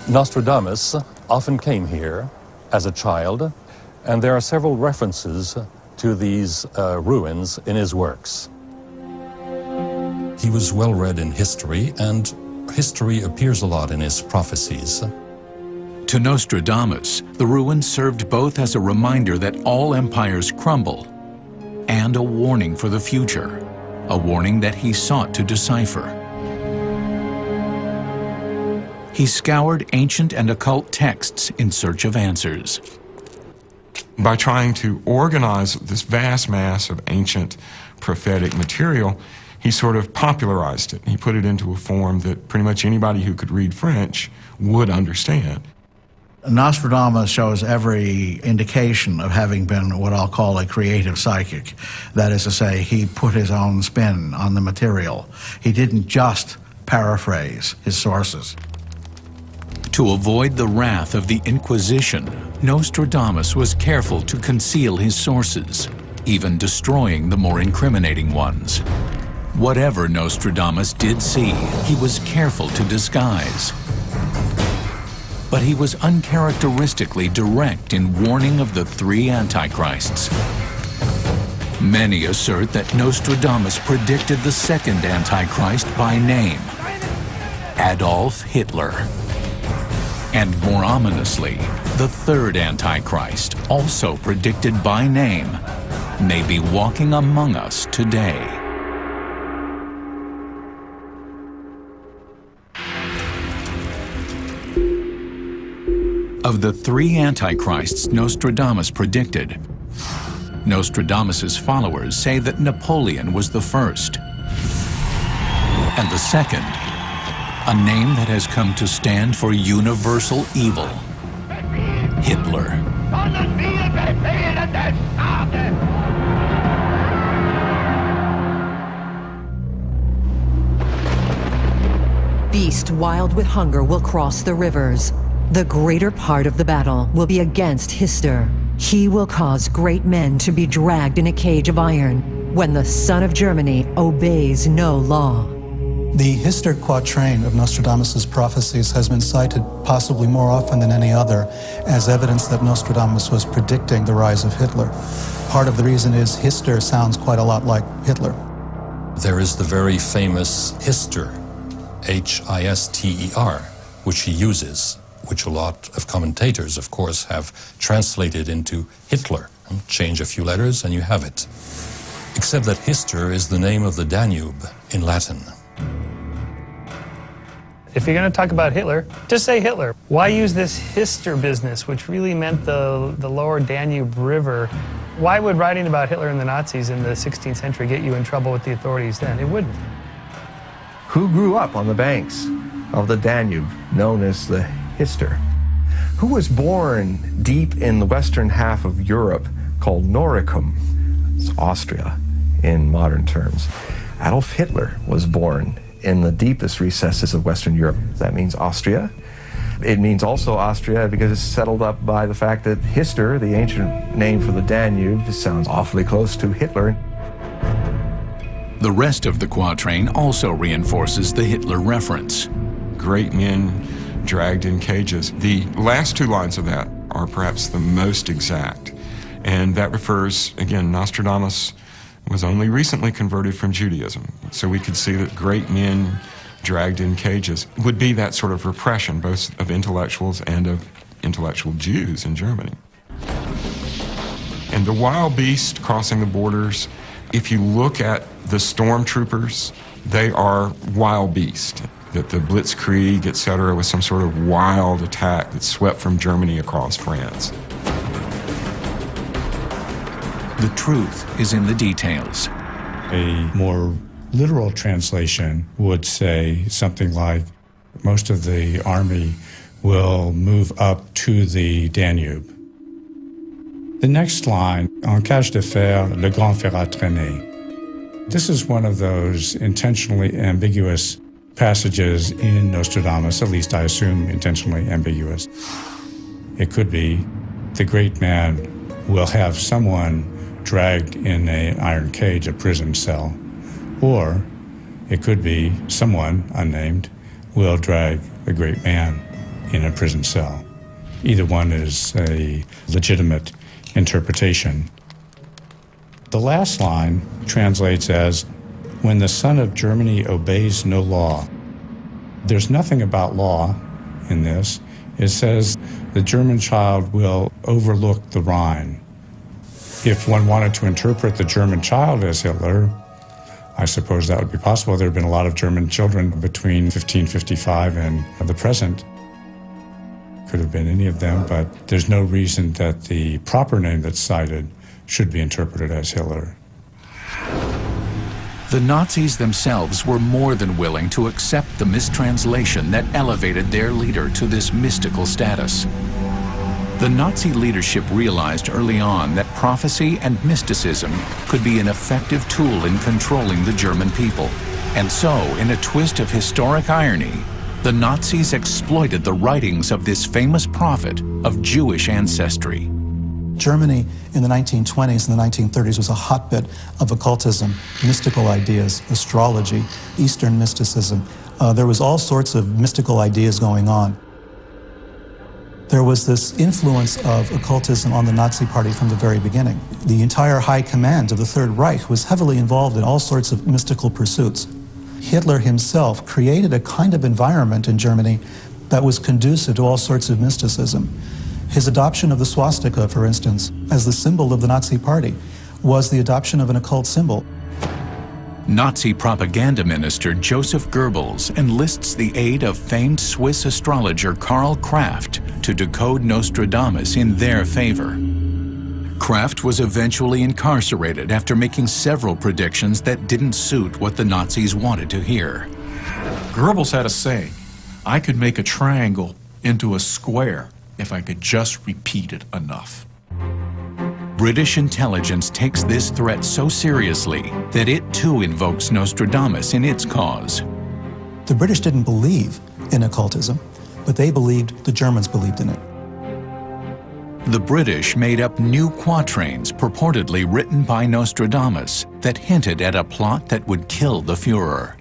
Nostradamus often came here as a child, and there are several references to these ruins in his works. He was well read in history, and history appears a lot in his prophecies. To Nostradamus, the ruins served both as a reminder that all empires crumble and a warning for the future, a warning that he sought to decipher. He scoured ancient and occult texts in search of answers. By trying to organize this vast mass of ancient prophetic material, he sort of popularized it. He put it into a form that pretty much anybody who could read French would understand. Nostradamus shows every indication of having been what I'll call a creative psychic. That is to say, he put his own spin on the material. He didn't just paraphrase his sources. To avoid the wrath of the Inquisition, Nostradamus was careful to conceal his sources, even destroying the more incriminating ones. Whatever Nostradamus did see, he was careful to disguise. But he was uncharacteristically direct in warning of the three antichrists. Many assert that Nostradamus predicted the second antichrist by name, Adolf Hitler. And more ominously, the third antichrist, also predicted by name, may be walking among us today. Of the three antichrists Nostradamus predicted, Nostradamus's followers say that Napoleon was the first, and the second, a name that has come to stand for universal evil, Hitler. Beast wild with hunger will cross the rivers. The greater part of the battle will be against Hister. He will cause great men to be dragged in a cage of iron when the son of Germany obeys no law. The Hister quatrain of Nostradamus' prophecies has been cited possibly more often than any other as evidence that Nostradamus was predicting the rise of Hitler. Part of the reason is Hister sounds quite a lot like Hitler. There is the very famous Hister, H-I-S-T-E-R, which he uses, which a lot of commentators, of course, have translated into Hitler. Change a few letters and you have it. Except that Hister is the name of the Danube in Latin. If you're going to talk about Hitler, just say Hitler. Why use this Hister business, which really meant the lower Danube River? Why would writing about Hitler and the Nazis in the 16th century get you in trouble with the authorities then? It wouldn't. Who grew up on the banks of the Danube, known as the Hister, who was born deep in the western half of Europe called Noricum. It's Austria in modern terms. Adolf Hitler was born in the deepest recesses of Western Europe. That means Austria. It means also Austria because it's settled up by the fact that Hister, the ancient name for the Danube, sounds awfully close to Hitler. The rest of the quatrain also reinforces the Hitler reference. Great men dragged in cages. The last two lines of that are perhaps the most exact. And that refers, again, Nostradamus was only recently converted from Judaism. So we could see that great men dragged in cages would be that sort of repression, both of intellectuals and of intellectual Jews in Germany. And the wild beast crossing the borders, if you look at the stormtroopers, they are wild beasts. That the Blitzkrieg, etc., was some sort of wild attack that swept from Germany across France. The truth is in the details. A more literal translation would say something like, most of the army will move up to the Danube. The next line, en cage de fer, le grand fer à traîner. This is one of those intentionally ambiguous passages in Nostradamus, at least I assume intentionally ambiguous. It could be the great man will have someone dragged in an iron cage, a prison cell, or it could be someone, unnamed, will drag the great man in a prison cell. Either one is a legitimate interpretation. The last line translates as, when the son of Germany obeys no law. There's nothing about law in this. It says the German child will overlook the Rhine. If one wanted to interpret the German child as Hitler, I suppose that would be possible. There have been a lot of German children between 1555 and the present. Could have been any of them, but there's no reason that the proper name that's cited should be interpreted as Hitler. The Nazis themselves were more than willing to accept the mistranslation that elevated their leader to this mystical status. The Nazi leadership realized early on that prophecy and mysticism could be an effective tool in controlling the German people. And so, in a twist of historic irony, the Nazis exploited the writings of this famous prophet of Jewish ancestry. Germany in the 1920s and the 1930s was a hotbed of occultism, mystical ideas, astrology, Eastern mysticism. There was all sorts of mystical ideas going on. There was this influence of occultism on the Nazi Party from the very beginning. The entire high command of the Third Reich was heavily involved in all sorts of mystical pursuits. Hitler himself created a kind of environment in Germany that was conducive to all sorts of mysticism. His adoption of the swastika, for instance, as the symbol of the Nazi Party, was the adoption of an occult symbol. Nazi propaganda minister Joseph Goebbels enlists the aid of famed Swiss astrologer Karl Kraft to decode Nostradamus in their favor. Kraft was eventually incarcerated after making several predictions that didn't suit what the Nazis wanted to hear. Goebbels had a saying, I could make a triangle into a square if I could just repeat it enough. British intelligence takes this threat so seriously that it too invokes Nostradamus in its cause. The British didn't believe in occultism, but they believed the Germans believed in it. The British made up new quatrains purportedly written by Nostradamus that hinted at a plot that would kill the Führer.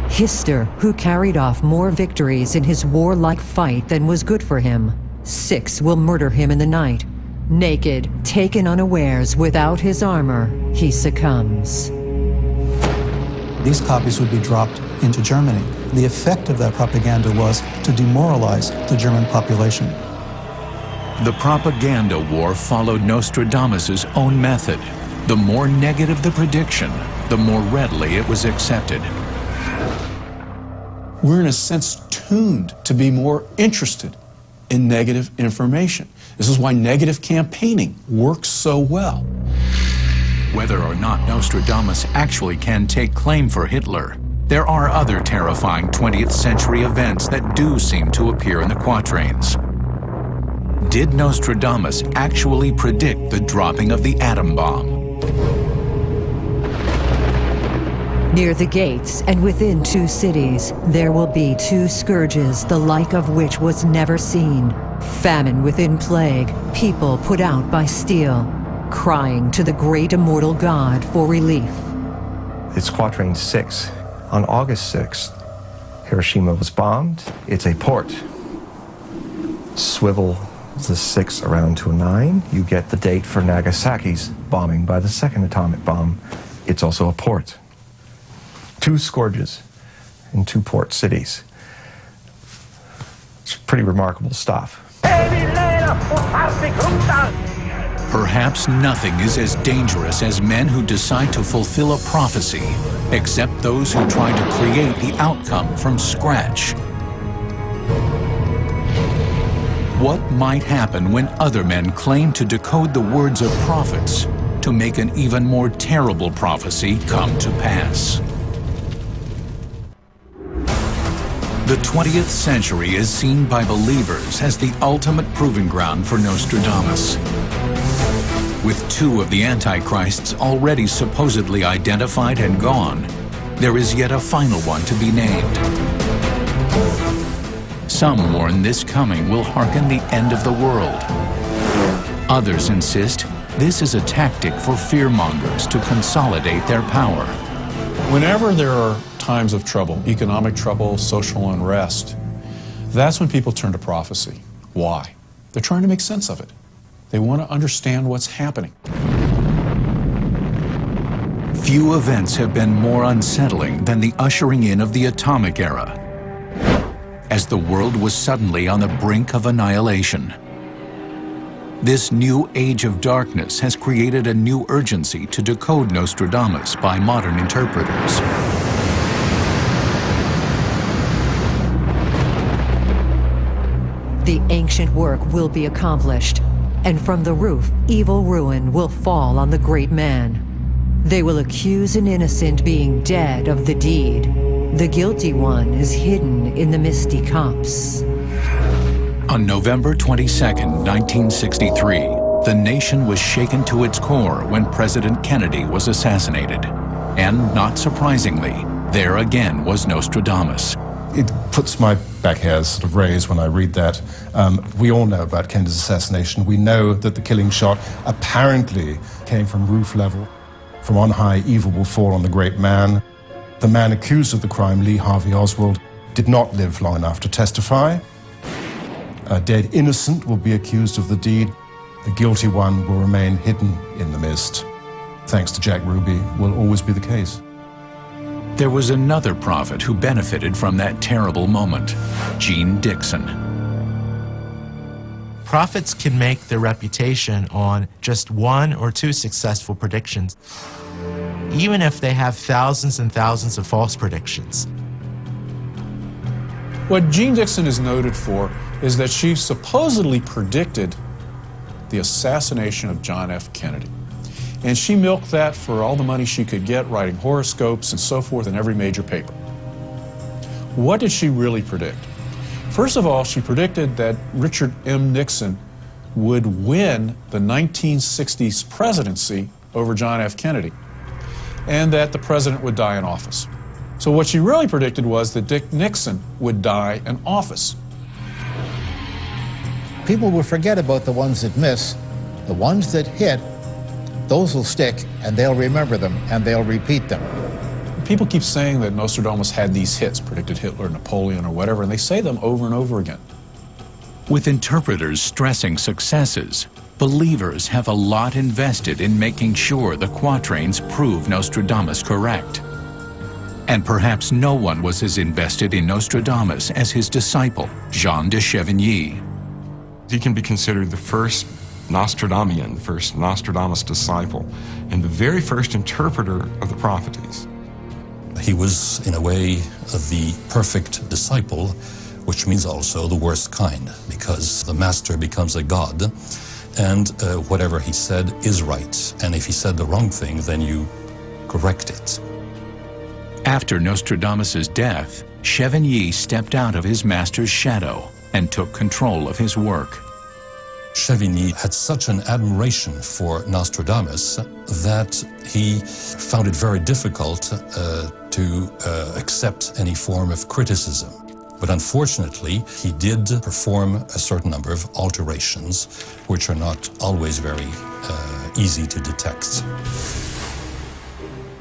Hister, who carried off more victories in his warlike fight than was good for him. 6 will murder him in the night. Naked, taken unawares, without his armor, he succumbs. These copies would be dropped into Germany. The effect of that propaganda was to demoralize the German population. The propaganda war followed Nostradamus's own method. The more negative the prediction, the more readily it was accepted. We're in a sense tuned to be more interested in negative information. This is why negative campaigning works so well. Whether or not Nostradamus actually can take claim for Hitler, there are other terrifying 20th century events that do seem to appear in the quatrains. Did Nostradamus actually predict the dropping of the atom bomb? Near the gates and within 2 cities, there will be 2 scourges, the like of which was never seen. Famine within plague, people put out by steel, crying to the great immortal God for relief. It's Quatrain 6. On August 6th, Hiroshima was bombed. It's a port. Swivel the 6 around to a 9. You get the date for Nagasaki's bombing by the second atomic bomb. It's also a port. 2 scourges in 2 port cities. It's pretty remarkable stuff. Perhaps nothing is as dangerous as men who decide to fulfill a prophecy, except those who try to create the outcome from scratch. What might happen when other men claim to decode the words of prophets to make an even more terrible prophecy come to pass? The 20th century is seen by believers as the ultimate proving ground for Nostradamus. With 2 of the Antichrists already supposedly identified and gone, there is yet a final one to be named. Some warn this coming will hearken the end of the world. Others insist this is a tactic for fearmongers to consolidate their power. Whenever there are times of trouble, economic trouble, social unrest, that's when people turn to prophecy. Why? They're trying to make sense of it. They want to understand what's happening. Few events have been more unsettling than the ushering in of the atomic era, as the world was suddenly on the brink of annihilation. This new age of darkness has created a new urgency to decode Nostradamus by modern interpreters. The ancient work will be accomplished, and from the roof, evil ruin will fall on the great man. They will accuse an innocent being dead of the deed. The guilty one is hidden in the misty copse. On November 22, 1963, the nation was shaken to its core when President Kennedy was assassinated. And not surprisingly, there again was Nostradamus. It puts my back hairs sort of raised when I read that. We all know about Kennedy's assassination. We know that the killing shot apparently came from roof level. From on high, evil will fall on the great man. The man accused of the crime, Lee Harvey Oswald, did not live long enough to testify. A dead innocent will be accused of the deed. The guilty one will remain hidden in the mist. Thanks to Jack Ruby, will always be the case. There was another prophet who benefited from that terrible moment, Gene Dixon. Prophets can make their reputation on just 1 or 2 successful predictions, even if they have thousands and thousands of false predictions. What Jean Dixon is noted for is that she supposedly predicted the assassination of John F. Kennedy. And she milked that for all the money she could get, writing horoscopes and so forth in every major paper. What did she really predict? First of all, she predicted that Richard M. Nixon would win the 1960s presidency over John F. Kennedy, and that the president would die in office. So what she really predicted was that Dick Nixon would die in office. People will forget about the ones that miss. The ones that hit, those will stick, and they'll remember them, and they'll repeat them. People keep saying that Nostradamus had these hits, predicted Hitler, Napoleon, or whatever, and they say them over and over again. With interpreters stressing successes, believers have a lot invested in making sure the quatrains prove Nostradamus correct. And perhaps no one was as invested in Nostradamus as his disciple, Jean de Chevigny. He can be considered the first Nostradamian, first Nostradamus disciple, and the very first interpreter of the prophecies. He was, in a way, the perfect disciple, which means also the worst kind, because the master becomes a god, and whatever he said is right. And if he said the wrong thing, then you correct it. After Nostradamus' death, Chevigny stepped out of his master's shadow and took control of his work. Chevigny had such an admiration for Nostradamus that he found it very difficult to accept any form of criticism. But unfortunately, he did perform a certain number of alterations, which are not always very easy to detect.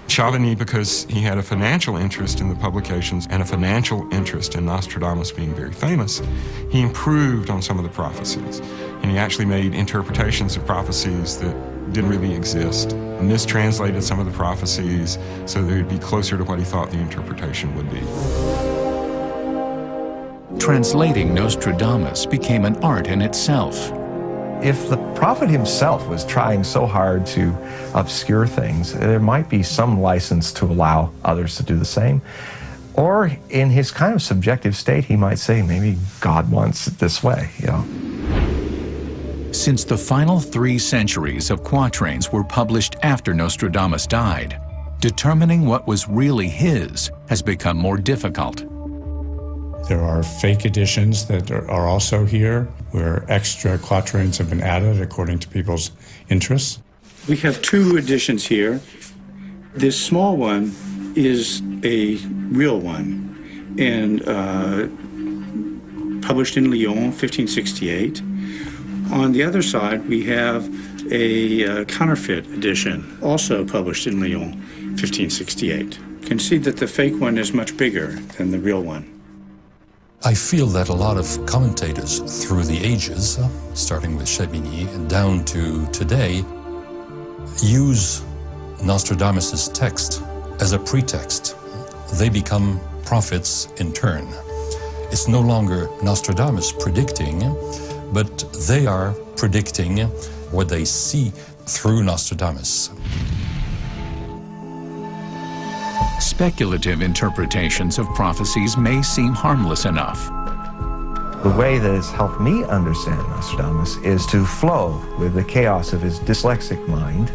Chevigny, because he had a financial interest in the publications and a financial interest in Nostradamus being very famous, he improved on some of the prophecies. And he actually made interpretations of prophecies that didn't really exist, mistranslated some of the prophecies so they would be closer to what he thought the interpretation would be. Translating Nostradamus became an art in itself. If the prophet himself was trying so hard to obscure things, there might be some license to allow others to do the same. Or in his kind of subjective state, he might say, maybe God wants it this way, you know. Since the final 3 centuries of quatrains were published after Nostradamus died, determining what was really his has become more difficult. There are fake editions that are also here, where extra quatrains have been added according to people's interests. We have 2 editions here. This small one is a real one, and published in Lyon, 1568. On the other side, we have a counterfeit edition, also published in Lyon, 1568. You can see that the fake one is much bigger than the real one. I feel that a lot of commentators through the ages, starting with Chevigny and down to today, use Nostradamus' text as a pretext. They become prophets in turn. It's no longer Nostradamus predicting, but they are predicting what they see through Nostradamus. Speculative interpretations of prophecies may seem harmless enough. The way that has helped me understand Nostradamus is to flow with the chaos of his dyslexic mind,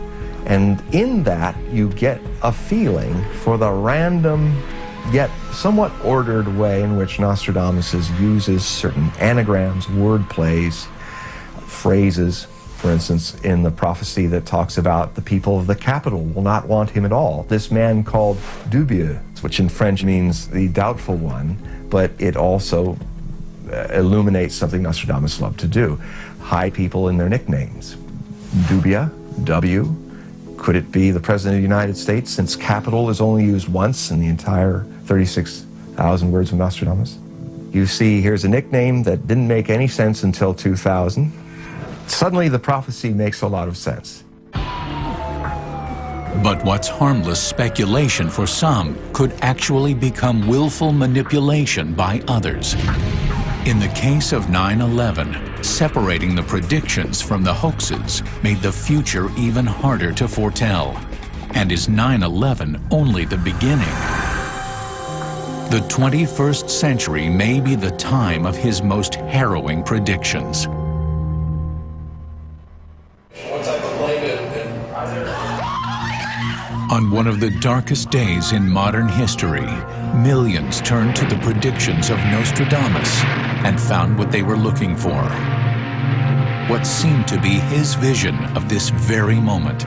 and in that you get a feeling for the random yet somewhat ordered way in which Nostradamus uses certain anagrams, word plays, phrases. For instance, in the prophecy that talks about the people of the capital will not want him at all, this man called Dubieux, which in French means the doubtful one, but it also illuminates something Nostradamus loved to do: hide people in their nicknames. Dubieux, W. Could it be the President of the United States, since capital is only used once in the entire 36,000 words of Nostradamus? You see, here's a nickname that didn't make any sense until 2000. Suddenly, the prophecy makes a lot of sense. But what's harmless speculation for some could actually become willful manipulation by others. In the case of 9/11, separating the predictions from the hoaxes made the future even harder to foretell. And is 9/11 only the beginning? The 21st century may be the time of his most harrowing predictions. On one of the darkest days in modern history, millions turned to the predictions of Nostradamus and found what they were looking for. What seemed to be his vision of this very moment.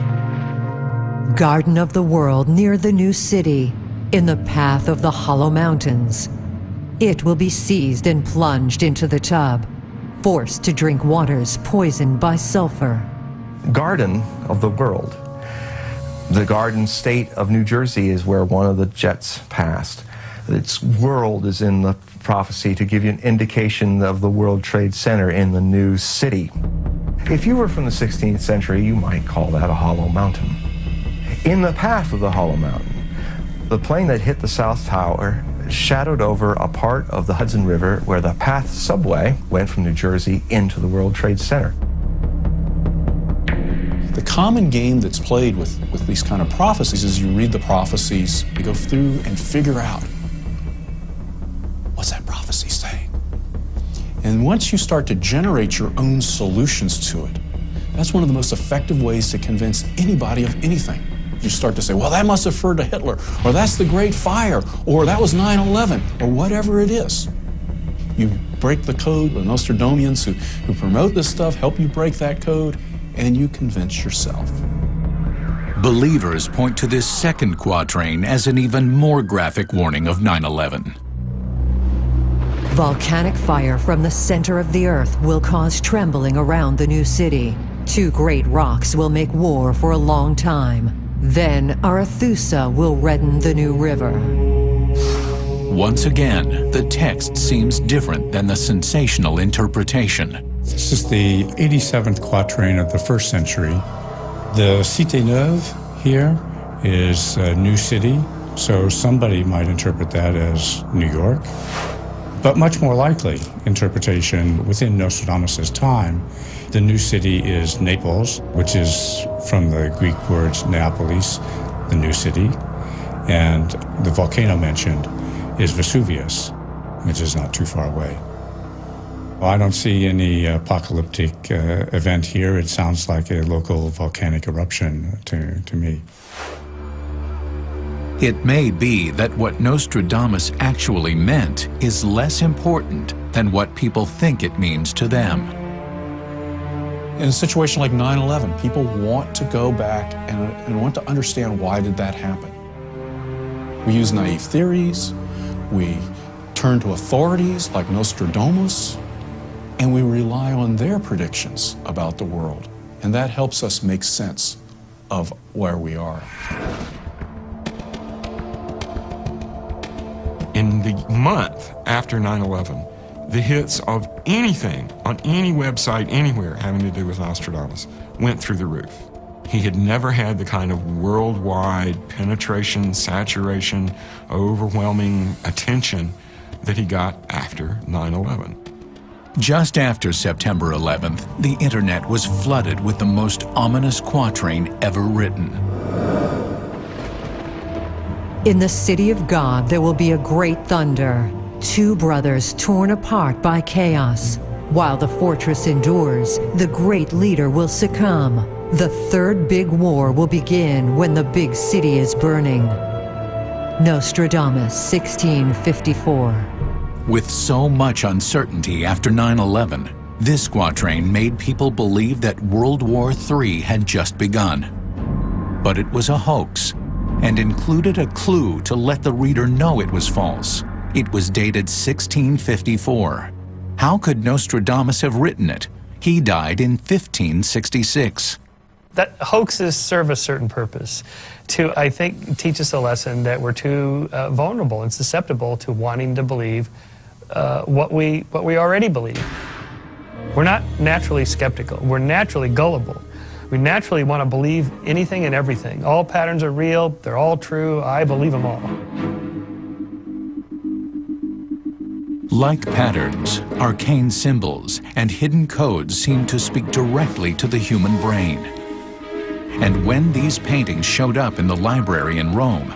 Garden of the World near the new city, in the path of the Hollow Mountains. It will be seized and plunged into the tub, forced to drink waters poisoned by sulfur. Garden of the World. The Garden State of New Jersey is where one of the jets passed. Its world is in the prophecy to give you an indication of the World Trade Center in the new city. If you were from the 16th century, you might call that a hollow mountain. In the path of the hollow mountain, the plane that hit the South Tower shadowed over a part of the Hudson River where the PATH subway went from New Jersey into the World Trade Center. The common game that's played with these kind of prophecies is you read the prophecies, you go through and figure out, what's that prophecy saying? And once you start to generate your own solutions to it, that's one of the most effective ways to convince anybody of anything. You start to say, well, that must have referred to Hitler, or that's the Great Fire, or that was 9/11, or whatever it is. You break the code, the Nostradamus who promote this stuff help you break that code, and you convince yourself. Believers point to this second quatrain as an even more graphic warning of 9/11. Volcanic fire from the center of the earth will cause trembling around the new city. Two great rocks will make war for a long time. Then Arethusa will redden the new river. Once again, the text seems different than the sensational interpretation. This is the 87th quatrain of the 1st century. The Cité Neuve here is a new city, so somebody might interpret that as New York. But much more likely interpretation within Nostradamus' time, the new city is Naples, which is from the Greek words Neapolis, the new city, and the volcano mentioned is Vesuvius, which is not too far away. Well, I don't see any apocalyptic event here. It sounds like a local volcanic eruption to me. It may be that what Nostradamus actually meant is less important than what people think it means to them. In a situation like 9/11, people want to go back and want to understand why did that happen. We use naive theories, we turn to authorities like Nostradamus, and we rely on their predictions about the world. And that helps us make sense of where we are. In the month after 9/11, the hits of anything on any website anywhere having to do with Nostradamus went through the roof. He had never had the kind of worldwide penetration, saturation, overwhelming attention that he got after 9/11. Just after September 11th, the internet was flooded with the most ominous quatrain ever written. In the city of God there will be a great thunder, two brothers torn apart by chaos. While the fortress endures, the great leader will succumb. The third big war will begin when the big city is burning. Nostradamus, 1654. With so much uncertainty after 9/11, this quatrain made people believe that World War III had just begun. But it was a hoax, and included a clue to let the reader know it was false. It was dated 1654. How could Nostradamus have written it? He died in 1566. That hoaxes serve a certain purpose to, I think, teach us a lesson that we're too vulnerable and susceptible to wanting to believe what we already believe. We're not naturally skeptical. We're naturally gullible. We naturally want to believe anything and everything. All patterns are real. They're all true. I believe them all. Like patterns, arcane symbols and hidden codes seem to speak directly to the human brain. And when these paintings showed up in the library in Rome,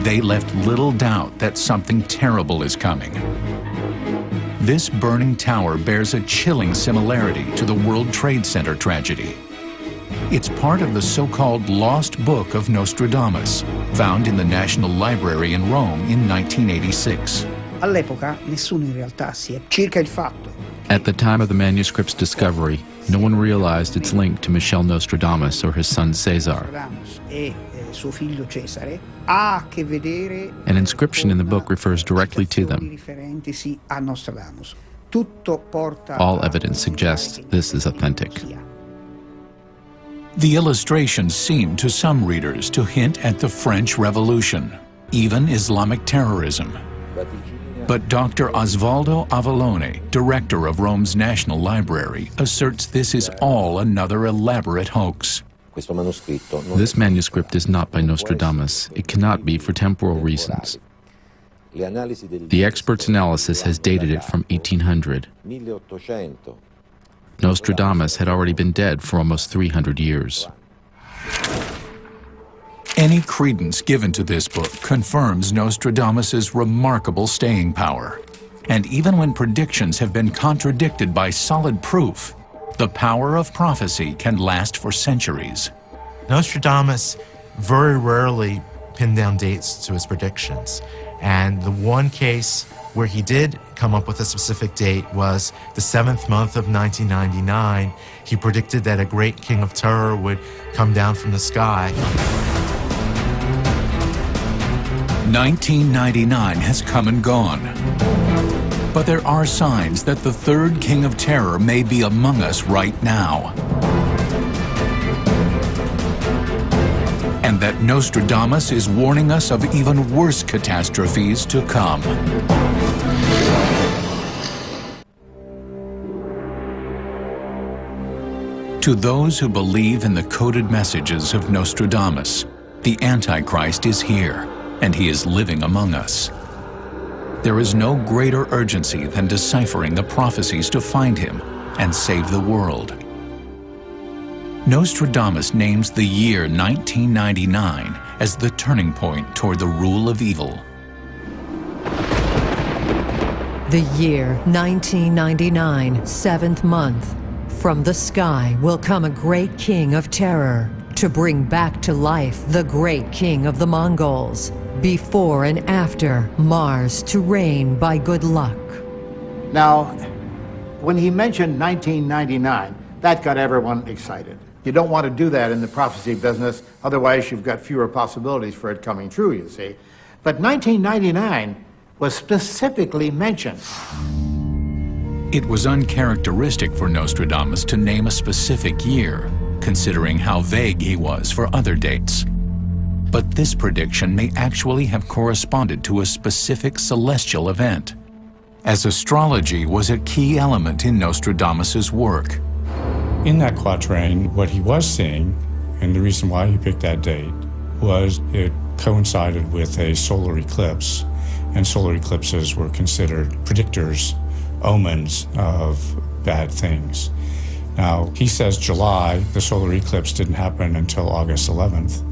they left little doubt that something terrible is coming. This burning tower bears a chilling similarity to the World Trade Center tragedy. It's part of the so-called Lost Book of Nostradamus, found in the National Library in Rome in 1986. All'epoca nessuno in realtà si è circa il fatto. At the time of the manuscript's discovery, no one realized its link to Michel Nostradamus or his son Cesar. E suo figlio Cesare ha a che vedere. An inscription in the book refers directly to them. Riferentisi a Nostradamus. Tutto porta. All evidence suggests this is authentic. The illustrations seem to some readers to hint at the French Revolution, even Islamic terrorism. But Dr. Osvaldo Avallone, director of Rome's National Library, asserts this is all another elaborate hoax. This manuscript is not by Nostradamus. It cannot be for temporal reasons. The expert's analysis has dated it from 1800. Nostradamus had already been dead for almost 300 years. Any credence given to this book confirms Nostradamus's remarkable staying power. And even when predictions have been contradicted by solid proof, the power of prophecy can last for centuries. Nostradamus very rarely pin down dates to his predictions. And the one case where he did come up with a specific date was the 7th month of 1999. He predicted that a great king of terror would come down from the sky. 1999 has come and gone. But there are signs that the third king of terror may be among us right now. And that Nostradamus is warning us of even worse catastrophes to come. To those who believe in the coded messages of Nostradamus, the Antichrist is here, and he is living among us. There is no greater urgency than deciphering the prophecies to find him and save the world. Nostradamus names the year 1999 as the turning point toward the rule of evil. The year 1999, 7th month. From the sky will come a great king of terror to bring back to life the great king of the Mongols. Before and after Mars to reign by good luck. Now, when he mentioned 1999, that got everyone excited. You don't want to do that in the prophecy business, otherwise you've got fewer possibilities for it coming true, you see. But 1999 was specifically mentioned. It was uncharacteristic for Nostradamus to name a specific year, considering how vague he was for other dates. But this prediction may actually have corresponded to a specific celestial event, as astrology was a key element in Nostradamus's work. In that quatrain, what he was seeing, and the reason why he picked that date, was it coincided with a solar eclipse, and solar eclipses were considered predictors, omens of bad things. Now, he says July, the solar eclipse didn't happen until August 11th,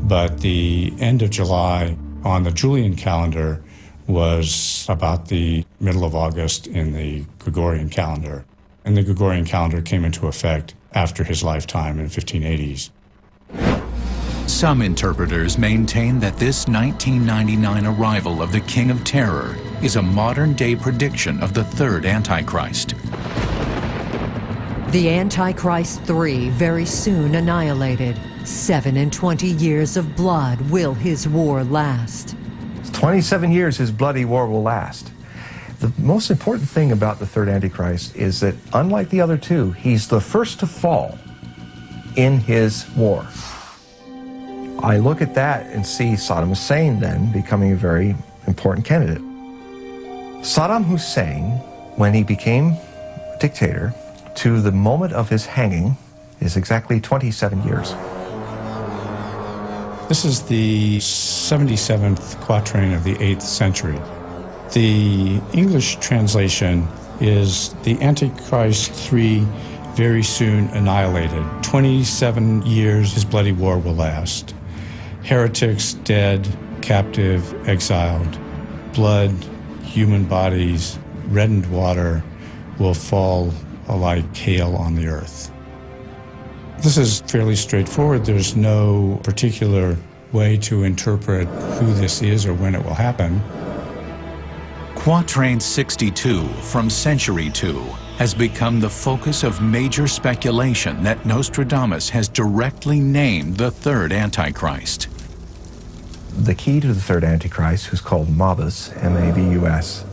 but the end of July on the Julian calendar was about the middle of August in the Gregorian calendar. And the Gregorian calendar came into effect after his lifetime in the 1580s. Some interpreters maintain that this 1999 arrival of the King of Terror is a modern-day prediction of the third Antichrist. The Antichrist III very soon annihilated. 7 and 20 years of blood will his war last. 27 years his bloody war will last. The most important thing about the third Antichrist is that, unlike the other two, he's the first to fall in his war. I look at that and see Saddam Hussein then becoming a very important candidate. Saddam Hussein, when he became dictator, to the moment of his hanging is exactly 27 years. This is the 77th quatrain of the 8th century. The English translation is the Antichrist III very soon annihilated. 27 years his bloody war will last. Heretics dead, captive, exiled. Blood, human bodies, reddened water will fall like hail on the earth. This is fairly straightforward. There's no particular way to interpret who this is or when it will happen. Quatrain 62 from Century 2 has become the focus of major speculation that Nostradamus has directly named the third Antichrist. The key to the third Antichrist, who's called Mabus, M-A-B-U-S,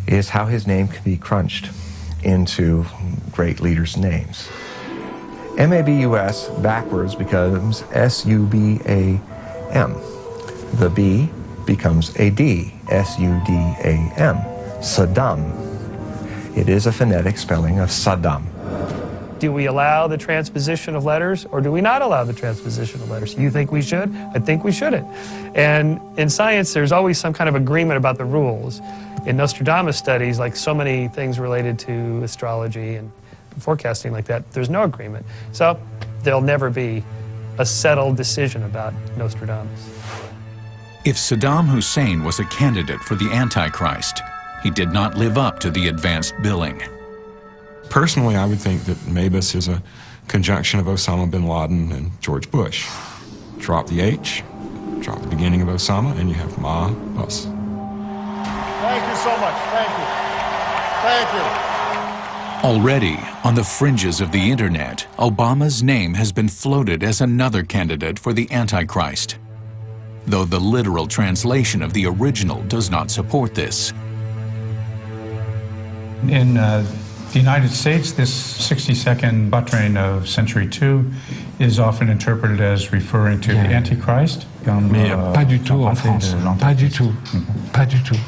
is how his name can be crunched into great leaders' names. M-A-B-U-S backwards becomes S-U-B-A-M. The B becomes a D, S-U-D-A-M, Saddam. It is a phonetic spelling of Saddam. Do we allow the transposition of letters, or do we not allow the transposition of letters? You think we should? I think we shouldn't. And in science, there's always some kind of agreement about the rules. In Nostradamus studies, like so many things related to astrology and forecasting like that, there's no agreement. So there'll never be a settled decision about Nostradamus. If Saddam Hussein was a candidate for the Antichrist, he did not live up to the advanced billing. Personally, I would think that Mabus is a conjunction of Osama bin Laden and George Bush. drop the H, drop the beginning of Osama, and you have Ma Bus. Thank you so much. Thank you. Thank you. Already, on the fringes of the internet, Obama's name has been floated as another candidate for the Antichrist, though the literal translation of the original does not support this. In the United States, this 60-second quatrain of Century 2 is often interpreted as referring to the Antichrist. Mais pas du tout en France. Pas du tout. Pas du tout.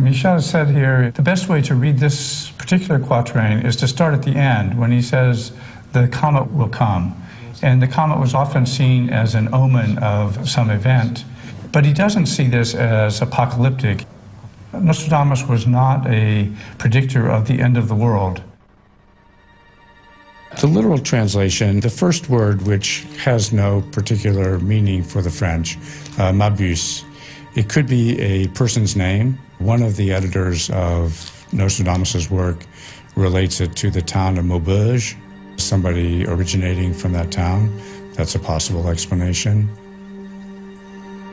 Michel said here, the best way to read this particular quatrain is to start at the end, when he says, the comet will come. And the comet was often seen as an omen of some event, but he doesn't see this as apocalyptic. Nostradamus was not a predictor of the end of the world. The literal translation, the first word, which has no particular meaning for the French, ma bus, it could be a person's name. One of the editors of Nostradamus's work relates it to the town of Maubeuge, somebody originating from that town. That's a possible explanation.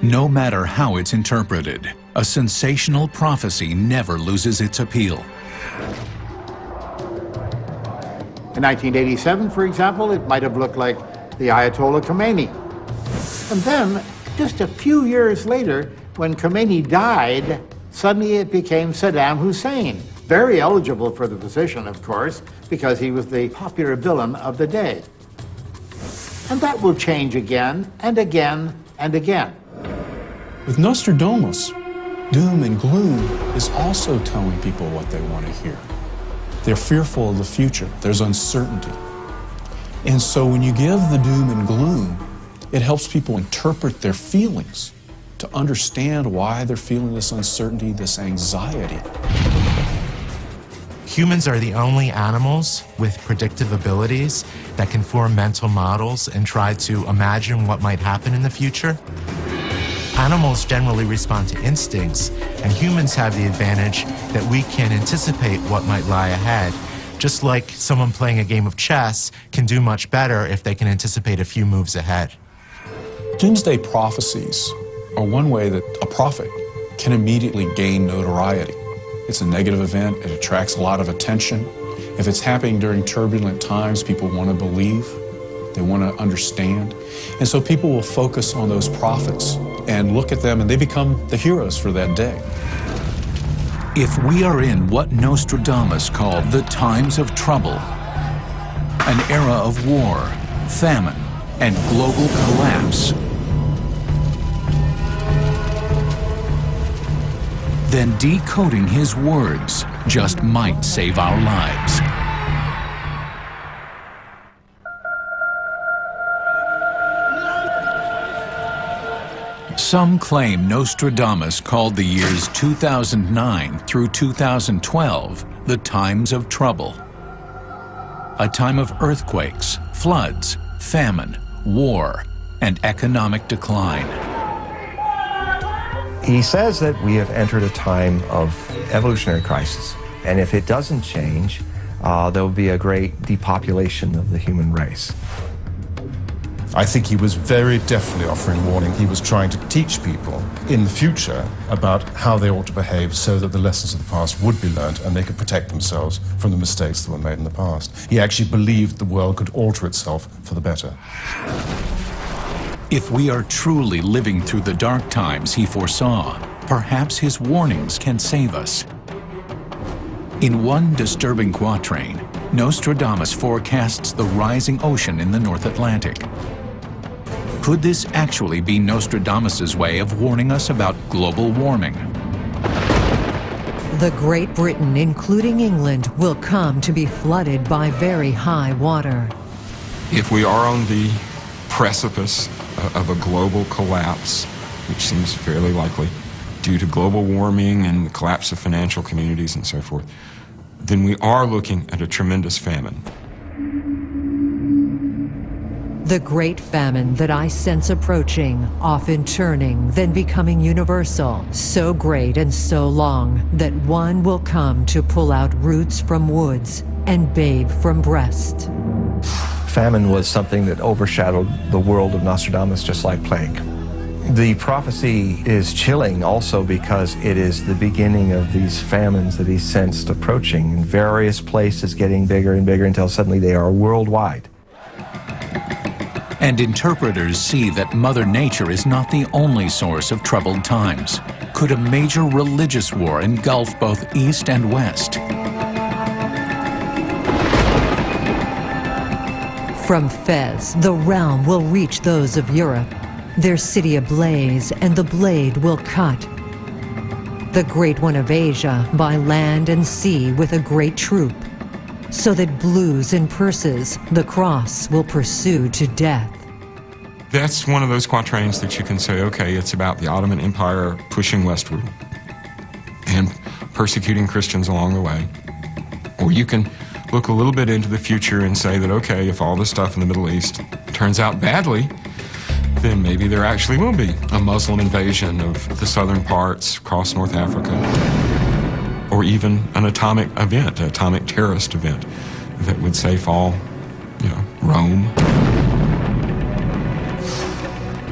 No matter how it's interpreted, a sensational prophecy never loses its appeal. In 1987, for example, it might have looked like the Ayatollah Khomeini. And then, just a few years later, when Khomeini died, suddenly it became Saddam Hussein. Very eligible for the position, of course, because he was the popular villain of the day. And that will change again and again and again. With Nostradamus, doom and gloom is also telling people what they want to hear. They're fearful of the future. There's uncertainty. And so when you give the doom and gloom, it helps people interpret their feelings, to understand why they're feeling this uncertainty, this anxiety. Humans are the only animals with predictive abilities that can form mental models and try to imagine what might happen in the future. Animals generally respond to instincts, and humans have the advantage that we can anticipate what might lie ahead, just like someone playing a game of chess can do much better if they can anticipate a few moves ahead. Doomsday prophecies are one way that a prophet can immediately gain notoriety. It's a negative event, it attracts a lot of attention. If it's happening during turbulent times, people want to believe, they want to understand. And so people will focus on those prophets and look at them, and they become the heroes for that day. If we are in what Nostradamus called the times of trouble, an era of war, famine, and global collapse, then decoding his words just might save our lives. Some claim Nostradamus called the years 2009 through 2012 the times of trouble. A time of earthquakes, floods, famine, war, and economic decline. He says that we have entered a time of evolutionary crisis, and if it doesn't change, there will be a great depopulation of the human race. I think he was very definitely offering warning. He was trying to teach people in the future about how they ought to behave so that the lessons of the past would be learned and they could protect themselves from the mistakes that were made in the past. He actually believed the world could alter itself for the better. If we are truly living through the dark times he foresaw, perhaps his warnings can save us. In one disturbing quatrain, Nostradamus forecasts the rising ocean in the North Atlantic. Could this actually be Nostradamus's way of warning us about global warming? The Great Britain, including England, will come to be flooded by very high water. If we are on the precipice of a global collapse, which seems fairly likely, due to global warming and the collapse of financial communities and so forth, then we are looking at a tremendous famine. The great famine that I sense approaching, often turning, then becoming universal, so great and so long that one will come to pull out roots from woods and babe from breast. Famine was something that overshadowed the world of Nostradamus just like plague. The prophecy is chilling also because it is the beginning of these famines that he sensed approaching in various places, getting bigger and bigger until suddenly they are worldwide. And interpreters see that Mother Nature is not the only source of troubled times. Could a major religious war engulf both East and West? From Fez, the realm will reach those of Europe, their city ablaze, and the blade will cut. The Great One of Asia, by land and sea with a great troop, so that blues in purses the cross will pursue to death. That's one of those quatrains that you can say, okay, it's about the Ottoman Empire pushing westward and persecuting Christians along the way. Or you can look a little bit into the future and say that, okay, if all this stuff in the Middle East turns out badly, then maybe there actually will be a Muslim invasion of the southern parts across North Africa, or even an atomic event, an atomic terrorist event that would say fall, Rome.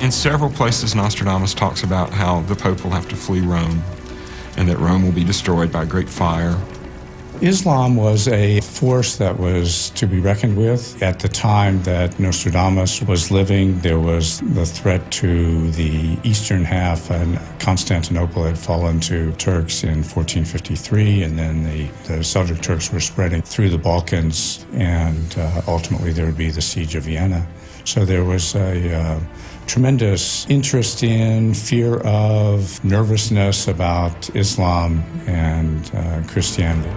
In several places, Nostradamus talks about how the Pope will have to flee Rome and that Rome will be destroyed by a great fire. Islam was a force that was to be reckoned with. At the time that Nostradamus was living, there was the threat to the eastern half, and Constantinople had fallen to Turks in 1453, and then the Seljuk Turks were spreading through the Balkans, and ultimately there would be the siege of Vienna. So there was a tremendous interest in, fear of, nervousness about Islam and Christianity.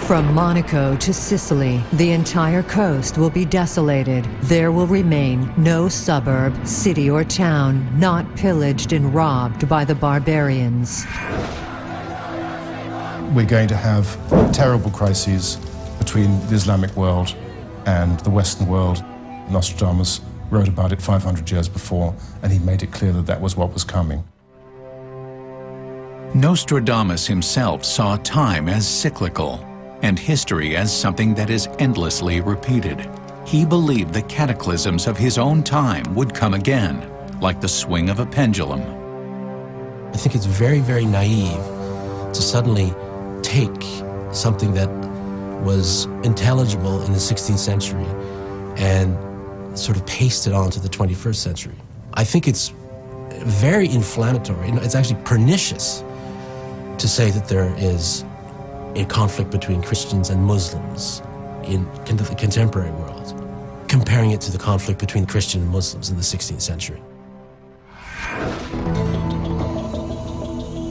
From Monaco to Sicily, the entire coast will be desolated. There will remain no suburb, city, or town not pillaged and robbed by the barbarians. We're going to have terrible crises between the Islamic world and the Western world. Nostradamus wrote about it 500 years before, and he made it clear that that was what was coming. Nostradamus himself saw time as cyclical and history as something that is endlessly repeated. He believed the cataclysms of his own time would come again, like the swing of a pendulum. I think it's very, very naive to suddenly take something that was intelligible in the 16th century and sort of paste it onto the 21st century. I think it's very inflammatory. It's actually pernicious to say that there is a conflict between Christians and Muslims in the contemporary world, comparing it to the conflict between Christian and Muslims in the 16th century.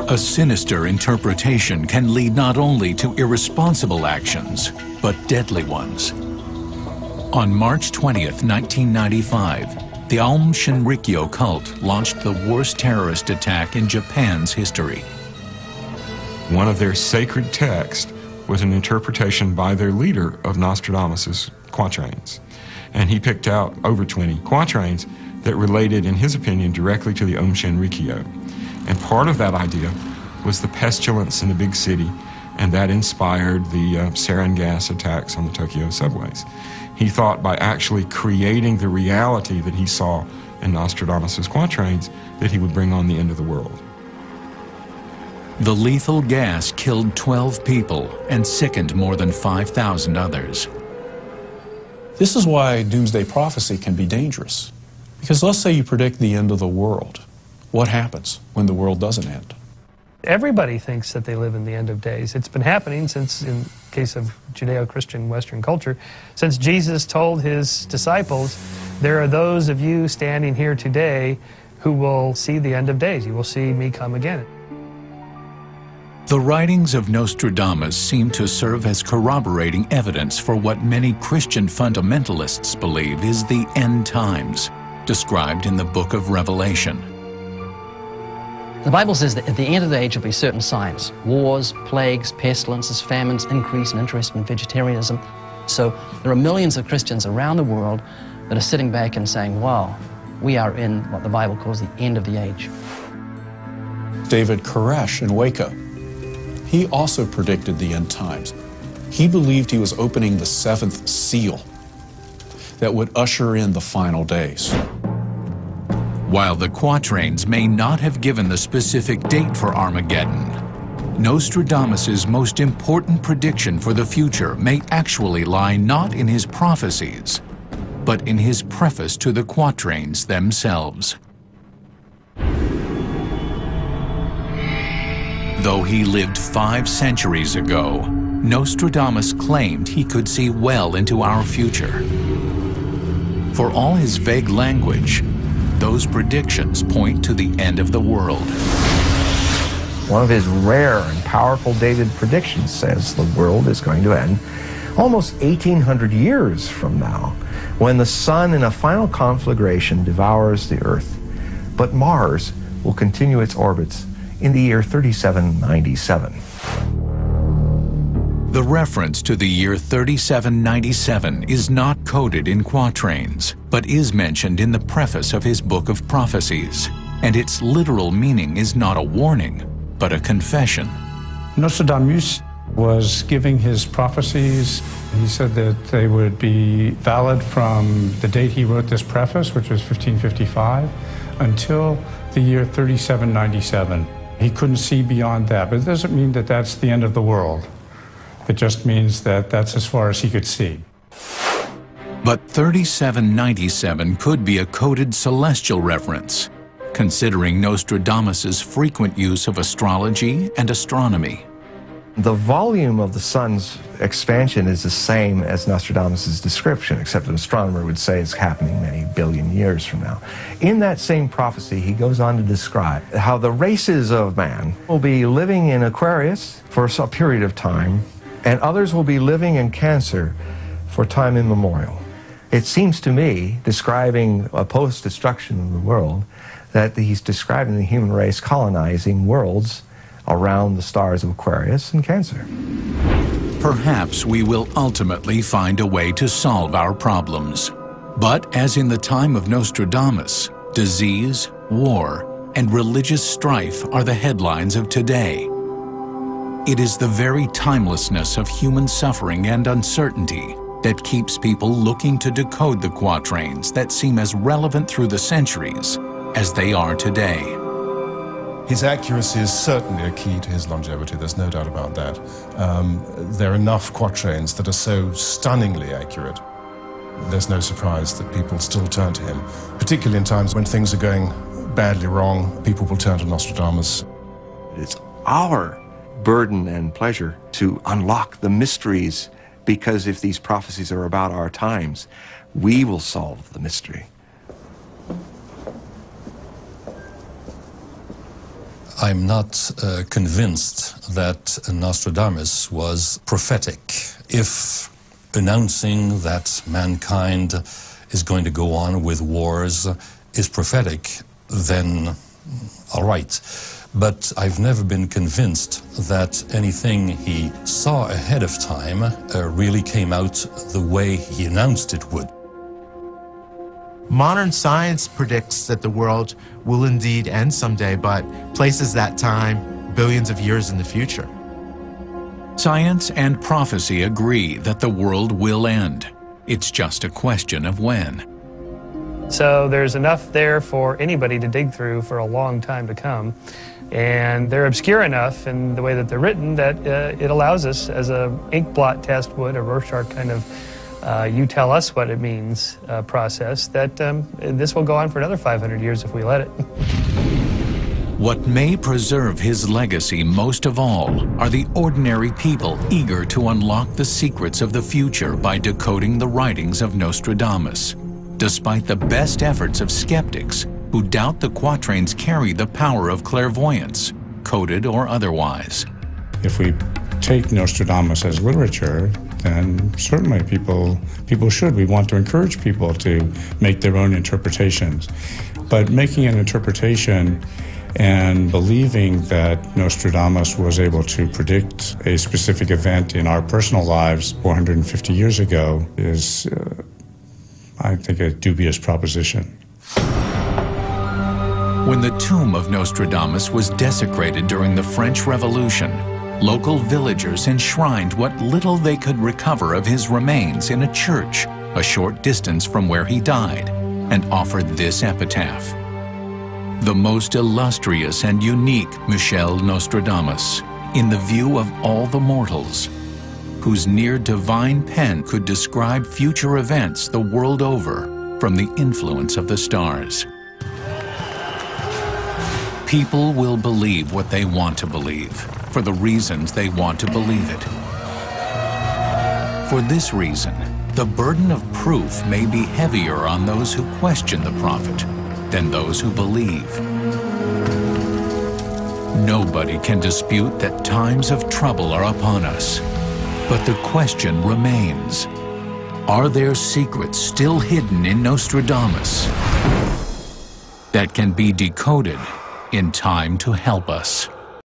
A sinister interpretation can lead not only to irresponsible actions, but deadly ones. On March 20th, 1995, the Aum Shinrikyo cult launched the worst terrorist attack in Japan's history. One of their sacred texts was an interpretation by their leader of Nostradamus's quatrains. And he picked out over 20 quatrains that related, in his opinion, directly to the Aum Shinrikyo. And part of that idea was the pestilence in the big city, and that inspired the sarin gas attacks on the Tokyo subways. He thought by actually creating the reality that he saw in Nostradamus's quatrains that he would bring on the end of the world. The lethal gas killed 12 people and sickened more than 5,000 others. This is why doomsday prophecy can be dangerous. Because let's say you predict the end of the world. What happens when the world doesn't end? Everybody thinks that they live in the end of days. It's been happening since, in the case of Judeo-Christian Western culture, since Jesus told his disciples, there are those of you standing here today who will see the end of days. You will see me come again. The writings of Nostradamus seem to serve as corroborating evidence for what many Christian fundamentalists believe is the end times, described in the book of Revelation. The Bible says that at the end of the age will be certain signs: wars, plagues, pestilences, famines, increase in interest in vegetarianism. So there are millions of Christians around the world that are sitting back and saying, wow, we are in what the Bible calls the end of the age. David Koresh in Waco, he also predicted the end times. He believed he was opening the seventh seal that would usher in the final days. While the quatrains may not have given the specific date for Armageddon, Nostradamus's most important prediction for the future may actually lie not in his prophecies, but in his preface to the quatrains themselves. Though he lived 5 centuries ago, Nostradamus claimed he could see well into our future. For all his vague language, those predictions point to the end of the world. One of his rare and powerful dated predictions says the world is going to end almost 1,800 years from now, when the sun in a final conflagration devours the Earth. But Mars will continue its orbits in the year 3797. The reference to the year 3797 is not coded in quatrains, but is mentioned in the preface of his book of prophecies, and its literal meaning is not a warning, but a confession. Nostradamus was giving his prophecies. He said that they would be valid from the date he wrote this preface, which was 1555, until the year 3797. He couldn't see beyond that, but it doesn't mean that that's the end of the world. It just means that that's as far as he could see. But 3797 could be a coded celestial reference, considering Nostradamus's frequent use of astrology and astronomy. The volume of the sun's expansion is the same as Nostradamus's description, except an astronomer would say it's happening many billion years from now. In that same prophecy, he goes on to describe how the races of man will be living in Aquarius for a period of time, and others will be living in Cancer for time immemorial. It seems to me, describing a post-destruction of the world, that he's describing the human race colonizing worlds around the stars of Aquarius and Cancer. Perhaps we will ultimately find a way to solve our problems. But as in the time of Nostradamus, disease, war, and religious strife are the headlines of today. It is the very timelessness of human suffering and uncertainty that keeps people looking to decode the quatrains that seem as relevant through the centuries as they are today. His accuracy is certainly a key to his longevity, there's no doubt about that. There are enough quatrains that are so stunningly accurate. There's no surprise that people still turn to him, particularly in times when things are going badly wrong. People will turn to Nostradamus. It's our burden and pleasure to unlock the mysteries, because if these prophecies are about our times, we will solve the mystery. I'm not convinced that Nostradamus was prophetic. If announcing that mankind is going to go on with wars is prophetic, then all right. But I've never been convinced that anything he saw ahead of time really came out the way he announced it would. Modern science predicts that the world will indeed end someday, but places that time billions of years in the future. Science and prophecy agree that the world will end. It's just a question of when. So there's enough there for anybody to dig through for a long time to come. And they're obscure enough in the way that they're written that it allows us, as a ink blot test would, a Rorschach kind of you tell us what it means process, that this will go on for another 500 years if we let it. What may preserve his legacy most of all are the ordinary people eager to unlock the secrets of the future by decoding the writings of Nostradamus, despite the best efforts of skeptics who doubt the quatrains carry the power of clairvoyance, coded or otherwise. If we take Nostradamus as literature, then certainly people should. We want to encourage people to make their own interpretations. But making an interpretation and believing that Nostradamus was able to predict a specific event in our personal lives 450 years ago is, I think, a dubious proposition. When the tomb of Nostradamus was desecrated during the French Revolution, local villagers enshrined what little they could recover of his remains in a church a short distance from where he died, and offered this epitaph: "The most illustrious and unique Michel Nostradamus, in the view of all the mortals, whose near divine pen could describe future events the world over from the influence of the stars." People will believe what they want to believe, for the reasons they want to believe it. For this reason, the burden of proof may be heavier on those who question the prophet than those who believe. Nobody can dispute that times of trouble are upon us, but the question remains: are there secrets still hidden in Nostradamus that can be decoded in time to help us?